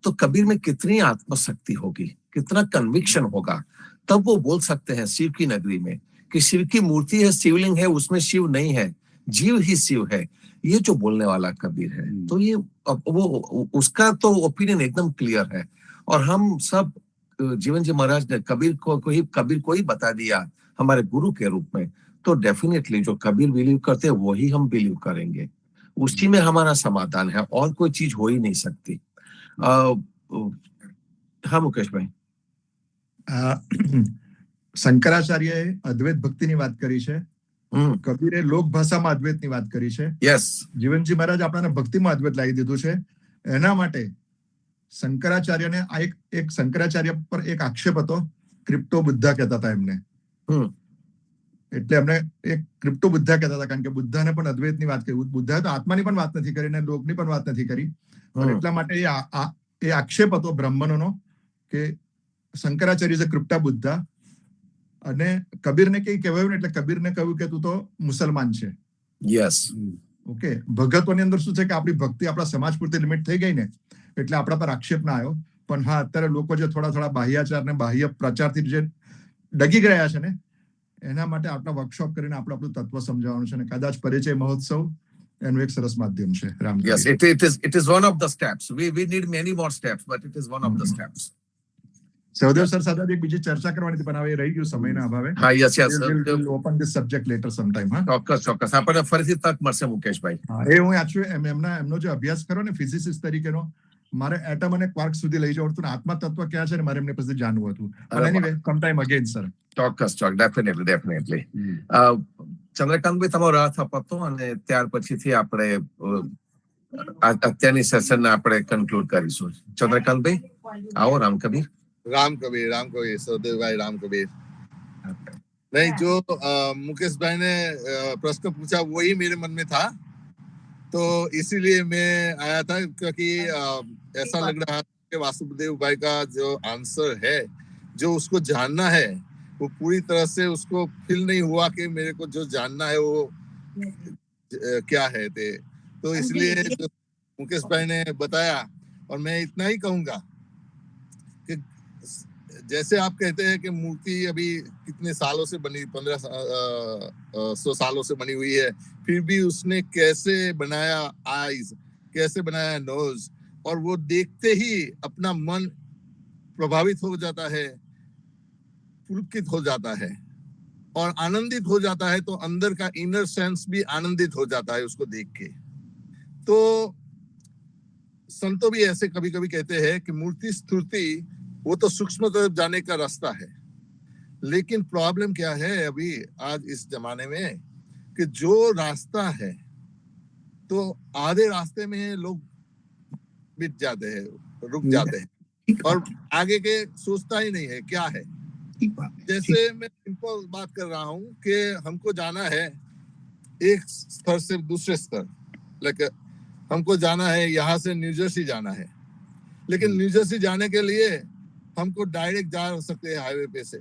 तो कबीर में कितनी आत्मशक्ति होगी, कितना कन्विक्शन होगा। तब वो बोल सकते हैं शिव की नगरी में कि शिव की मूर्ति है, शिवलिंग है, उसमें शिव नहीं है, जीव ही शिव है। ये जो बोलने वाला कबीर है, तो ये वो उसका तो ओपिनियन एकदम क्लियर है। और हम सब, जीवन जी महाराज ने कबीर को ही बता दिया हमारे गुरु के रूप में, तो डेफिनेटली जो कबीर बिलीव करते हैं वही हम बिलीव करेंगे, उसी में हमारा समाधान है, और कोई चीज हो ही नहीं सकती। हाँ मुकेश भाई, શંકરાચાર્યએ અદ્વૈત ભક્તિની વાત કરી છે, કબીરે લોક ભાષામાં અદ્વૈતની વાત કરી છે। યસ, જીવનજી મહારાજ આપણને ભક્તિમાં અદ્વૈત લાવી દીધું છે। એના માટે શંકરાચાર્યને આ એક શંકરાચાર્ય પર એક આક્ષેપ હતો, ક્રિપ્ટો બુદ્ધા કહેતા હતા એમને, એટલે એમને એક ક્રિપ્ટો બુદ્ધા કહેતા હતા, કારણ કે બુદ્ધાને પણ અદ્વૈતની વાત કરી, બુદ્ધાએ તો આત્માની પણ વાત નથી કરી ને લોકની પણ વાત નથી કરી, એટલા માટે એ આક્ષેપ હતો બ્રાહ્મણોનો કે શંકરાચાર્ય છે ક્રિપ્ટા બુદ્ધા, અને કબીરને કઈ કહેવાયું ને, એટલે કબીરને કહ્યું કે તું તો મુસલમાન છે। યસ, ઓકે, ભગતોની અંદર શું છે કે આપણી ભક્તિ આપણા સમાજ પૂરતી લિમિટ થઈ ગઈ ને, એટલે આપણા પર આક્ષેપ ના આવ્યો। પણ હા, અત્યારે લોકો જે થોડા બાહ્યાચાર ને બાહ્ય પ્રચારથી જે ડગી ગયા છે ને, એના માટે આટલા વર્કશોપ કરીને આપણે આપણું તત્વ સમજાવવાનું છે, અને કદાચ પરિચય મહોત્સવ એનું એક સરસ માધ્યમ છે। Ram, yes, it is one of the steps. We need many more steps, but it is one of the steps. Sahadev sir સાથે એક બીજી ચર્ચા કરવાની હતી પણ હવે રહી ગયું સમયના અભાવે. હા, yes yes We'll open this subject later sometime, હા. ચોક્કસ ચોક્કસ આપણને ફરીથી તક મળશે મુકેશભાઈ. હા, એ હું actually એમનો જે અભ્યાસ કર્યો ને ફિઝિસિસ્ટ તરીકેનો, મારે એટમ અને ક્વાર્ક સુધી લઈ જવું હતું ને આત્મા તત્વ ક્યાં છે ને મારે એમની પાસે જાણવું હતું. પણ એનીવે sometime again સર. ચોક્કસ ડેફિનેટલી. ચંદ્રકાંતભાઈ તમારો હાથ અપાતો અને ત્યાર પછીથી આપણે અત્યારની સેશન આપણે કન્ક્લુડ કરીશું. ચંદ્રકાંતભાઈ આવો. રામ કબીર सौदेव भाई राम कबीर। नहीं, जो मुकेश भाई ने प्रश्न पूछा वही मेरे मन में था, तो इसीलिए मैं आया था, क्योंकि ऐसा लग रहा था कि वासुदेव भाई का जो आंसर है, जो उसको जानना है, वो पूरी तरह से उसको फील नहीं हुआ कि मेरे को जो जानना है वो क्या है थे। तो इसलिए जो मुकेश भाई ने बताया, और मैं इतना ही कहूंगा कि जैसे आप कहते हैं कि मूर्ति अभी कितने सालों से बनी, 1500 सालों से बनी हुई है, फिर भी उसने कैसे बनाया आईज, कैसे बनाया नोज, और वो देखते ही अपना मन प्रभावित हो जाता है, पुलकित हो जाता है और आनंदित हो जाता है। तो अंदर का इनर सेंस भी आनंदित हो जाता है उसको देख के। तो संतों भी ऐसे कभी कभी कहते हैं कि मूर्ति स्तुति वो तो सूक्ष्म तरफ जाने का रास्ता है, लेकिन प्रॉब्लम क्या है अभी आज इस जमाने में कि जो रास्ता है तो आधे रास्ते में लोग बिट जाते हैं, रुक जाते हैं और आगे के सोचता ही नहीं है क्या है। जैसे मैं सिंपल बात कर रहा हूँ कि हमको जाना है एक स्तर से दूसरे स्तर, लाइक हमको जाना है, यहाँ से न्यू जर्सी जाना है, लेकिन न्यू जर्सी जाने के लिए हमको डायरेक्ट जा सकते हैं हाईवे पे से,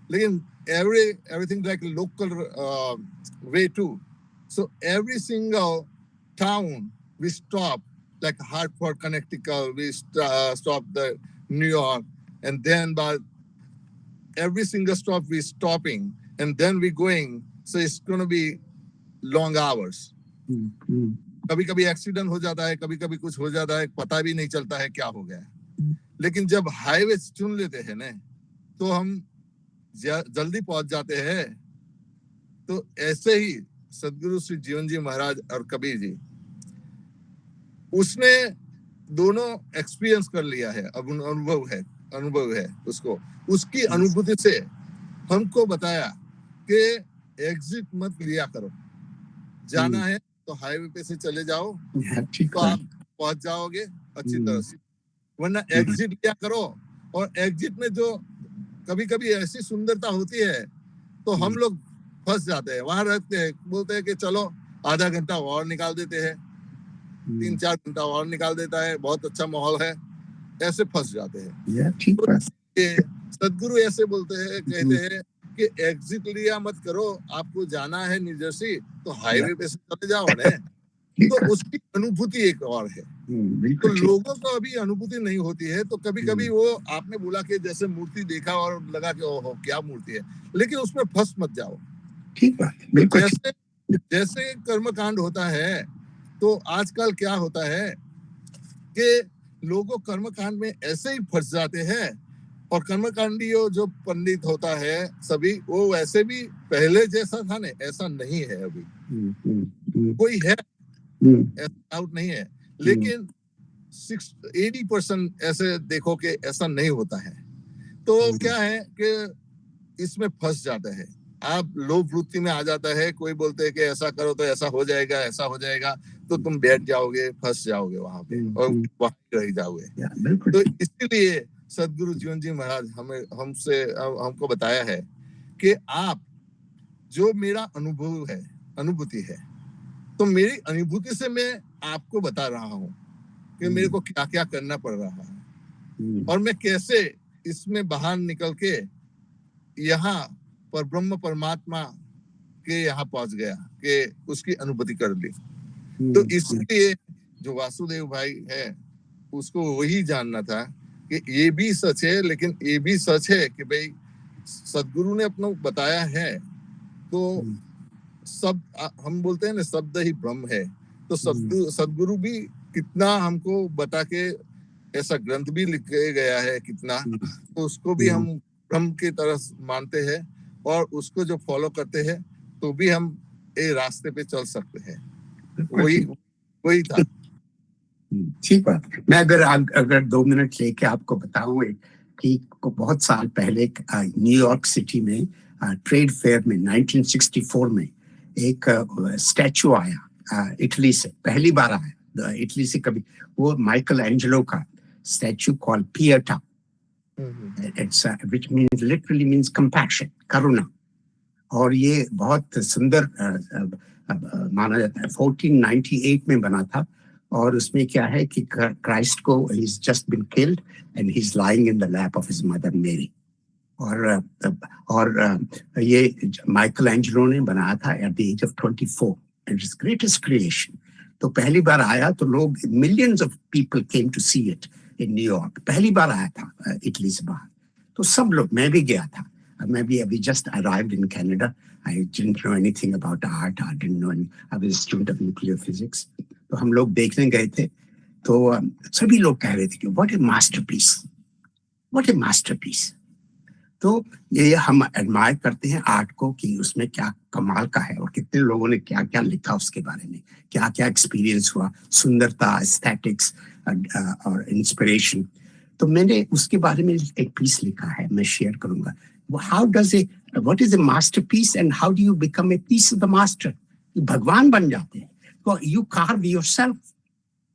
लेकिन everything like local way too. So every single town we stop, like Hartford, Connecticut, we stop the New York, and then by every single stop we stopping, and then we going. So it's going to be long hours. कभी कभी accident हो जाता है, कभी कभी कुछ हो जाता है, पता भी नहीं चलता है क्या हो गया। लेकिन जब हाईवे चुन लेते हैं ना, तो हम जल्दी पहुंच जाते हैं। तो ऐसे ही सदगुरु श्री जीवन जी महाराज और कबीर जी, उसने दोनों एक्सपीरियंस कर लिया है, अब अनुभव है उसको, उसकी अनुभूति से हमको बताया कि एग्जिट मत लिया करो, जाना है तो हाईवे पे से चले जाओ, तो आप पहुंच जाओगे अच्छी तरह से, वरना एग्जिट लिया करो। और एग्जिट में जो कभी कभी ऐसी सुंदरता होती है तो हम लोग फंस जाते हैं, वहां रहते हैं, बोलते हैं कि चलो आधा घंटा और निकाल देते हैं, 3-4 घंटा और निकाल देता है, बहुत अच्छा माहौल है, ऐसे फंस जाते हैं। तो सदगुरु ऐसे बोलते हैं, कहते हैं कि एग्जिट लिया मत करो, आपको जाना है न्यू जर्सी तो हाईवे पे से चले जाओ ना। तो उसकी अनुभूति एक और है। तो लोगों को अभी अनुभूति नहीं होती है, तो कभी कभी वो आपने बोला कि जैसे मूर्ति देखा और लगा कि ओहो क्या मूर्ति है, लेकिन उसमें फंस मत जाओ। ठीक बात, बिल्कुल। जैसे कर्मकांड होता है, तो आजकल क्या होता है कि लोगों कर्मकांड में ऐसे ही फंस जाते हैं, और कर्मकांडी जो पंडित होता है सभी, वो वैसे भी पहले जैसा था ना, ऐसा नहीं है अभी। कोई है ऐसा डाउट नहीं है, लेकिन 80% ऐसे देखो कि ऐसा नहीं होता है। तो क्या है कि इसमें फंस जाता है, आप लोभ वृत्ति में आ जाता है। कोई बोलते है कि ऐसा करो तो ऐसा हो जाएगा, ऐसा हो जाएगा, तो तुम बैठ जाओगे, फंस जाओगे वहां पे और वहां रह जाओगे। तो इसीलिए सदगुरु जीवन जी महाराज हमको बताया है कि आप जो मेरा अनुभूति है, तो मेरी अनुभूति से मैं आपको बता रहा हूँ कि मेरे को क्या क्या करना पड़ रहा है, और मैं कैसे इसमें बाहर निकल के यहाँ पर ब्रह्म परमात्मा के यहाँ पहुंच गया, कि उसकी अनुभूति कर ली। तो इसलिए जो वासुदेव भाई है, उसको वही जानना था कि ये भी सच है, लेकिन ये भी सच है कि भाई सदगुरु ने अपना बताया है। तो सब हम बोलते हैं ना, शब्द ही ब्रह्म है। तो सदगुरु भी कितना हमको बता के ऐसा ग्रंथ भी लिखे गया है कितना, तो उसको भी हम ब्रह्म की तरह मानते हैं और उसको जो फॉलो करते हैं तो भी हम ये रास्ते पे चल सकते हैं। वही था। ठीक बात। मैं अगर 2 मिनट लेके आपको बताऊं कि बहुत साल पहले न्यूयॉर्क सिटी में ट्रेड फेयर में 1964 में एक स्टैचू आया इटली से, पहली बार आया इटली से कभी, वो माइकल एंजेलो का statue called Pieta, it's which means literally means compassion, करुणा। और ये बहुत सुंदर माना जाता है। 1498 में बना था और उसमें क्या है कि क्राइस्ट को he is just been killed and he is lying in the lap of his mother Mary. और ये माइकल एंजेलो ने बनाया था at the age of 24 and it's greatest creation. तो पहली बार आया तो लोग, millions of people came to see it in New York. पहली बार आया था इटली से बाहर, तो सब लोग, मैं भी गया था। मैं भी अभी just arrived in Canada. I didn't know anything about art. I didn't know I was a student of nuclear physics. तो हम लोग देखने गए थे, तो सभी लोग कह रहे थे कि what a masterpiece, what a masterpiece। तो ये हम एडमायर करते हैं आर्ट को कि उसमें क्या कमाल का है और कितने लोगों ने क्या क्या लिखा उसके बारे में, क्या क्या एक्सपीरियंस हुआ, सुंदरता, एस्थेटिक्स और इंस्पिरेशन। तो मैंने उसके बारे में एक पीस लिखा है, मैं शेयर करूंगा। What is a masterpiece and how do you become a piece of the master? भगवान बन जाते हैं। So you carve yourself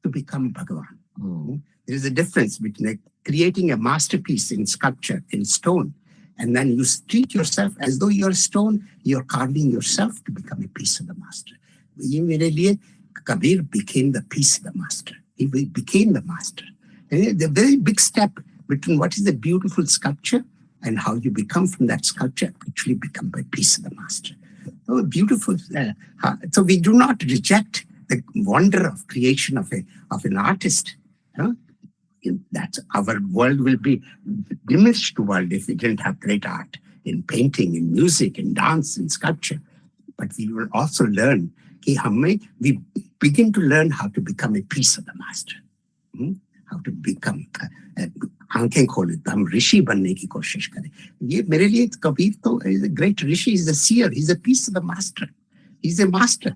to become Bhagavan. There is a difference between creating a masterpiece in sculpture, in stone, and then you treat yourself as though you're a stone, you're carving yourself to become a piece of the master. ये मेरे लिए Kabir became the piece of the master. He became the master. And the very big step between what is a beautiful sculpture and how you become from that sculpture, actually become a piece of the master. Oh, beautiful. So we do not reject the wonder of creation of an artist. That's our world will be diminished world if we didn't have great art in painting, in music, in dance, in sculpture. But we will also learn we begin to learn how to become a piece of the master. How to become आंखें खोले, हम ऋषि बनने की कोशिश करें। ये मेरे लिए कबीर तो is a great Rishi, is a seer, he's a piece of the master, he's a master.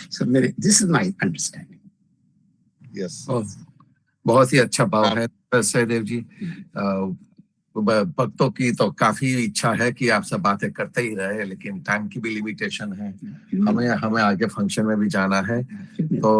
So this is my understanding. Yes. बहुत ही अच्छा भाव है सहदेव जी। भक्तों की तो काफी इच्छा है कि आप सब बातें करते ही रहे, लेकिन टाइम की भी लिमिटेशन है, हमें आगे फंक्शन में भी जाना है। तो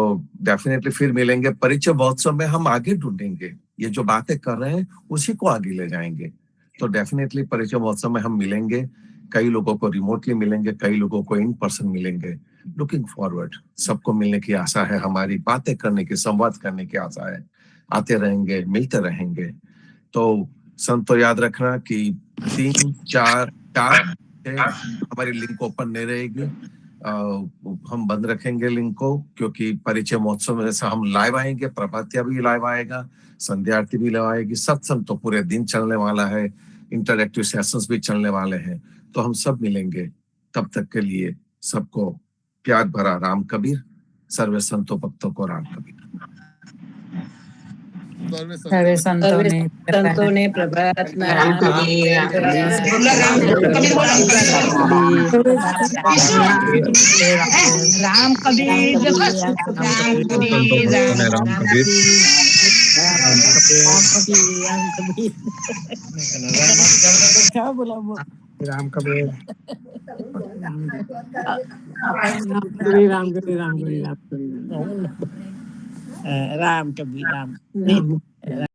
डेफिनेटली फिर मिलेंगे। परिचय महोत्सव में हम आगे ढूंढेंगे, ये जो बातें कर रहे हैं उसी को आगे ले जाएंगे। तो डेफिनेटली परिचय महोत्सव में हम मिलेंगे, कई लोगों को रिमोटली मिलेंगे, कई लोगों को इन पर्सन मिलेंगे। लुकिंग फॉरवर्ड, सबको मिलने की आशा है, हमारी बातें करने की, संवाद करने की आशा है। आते रहेंगे, मिलते रहेंगे। तो संतो याद रखना कि 3, 4 हमारी लिंक ओपन नहीं रहेगी। हम बंद रखेंगे लिंक को, क्योंकि परिचय महोत्सव में जैसा हम लाइव आएंगे, प्रभातिया भी लाइव आएगा, संध्या आरती भी लाइव आएगी, सत्संग तो पूरे दिन चलने वाला है, इंटरैक्टिव सेशंस भी चलने वाले हैं। तो हम सब मिलेंगे। तब तक के लिए सबको प्यार भरा राम कबीर, सर्वे संतों भक्तों को राम कबीर। सर्वे संतों ने प्रभात में राम कबीर क्या बोला वो? राम कबीर, राम कबीर।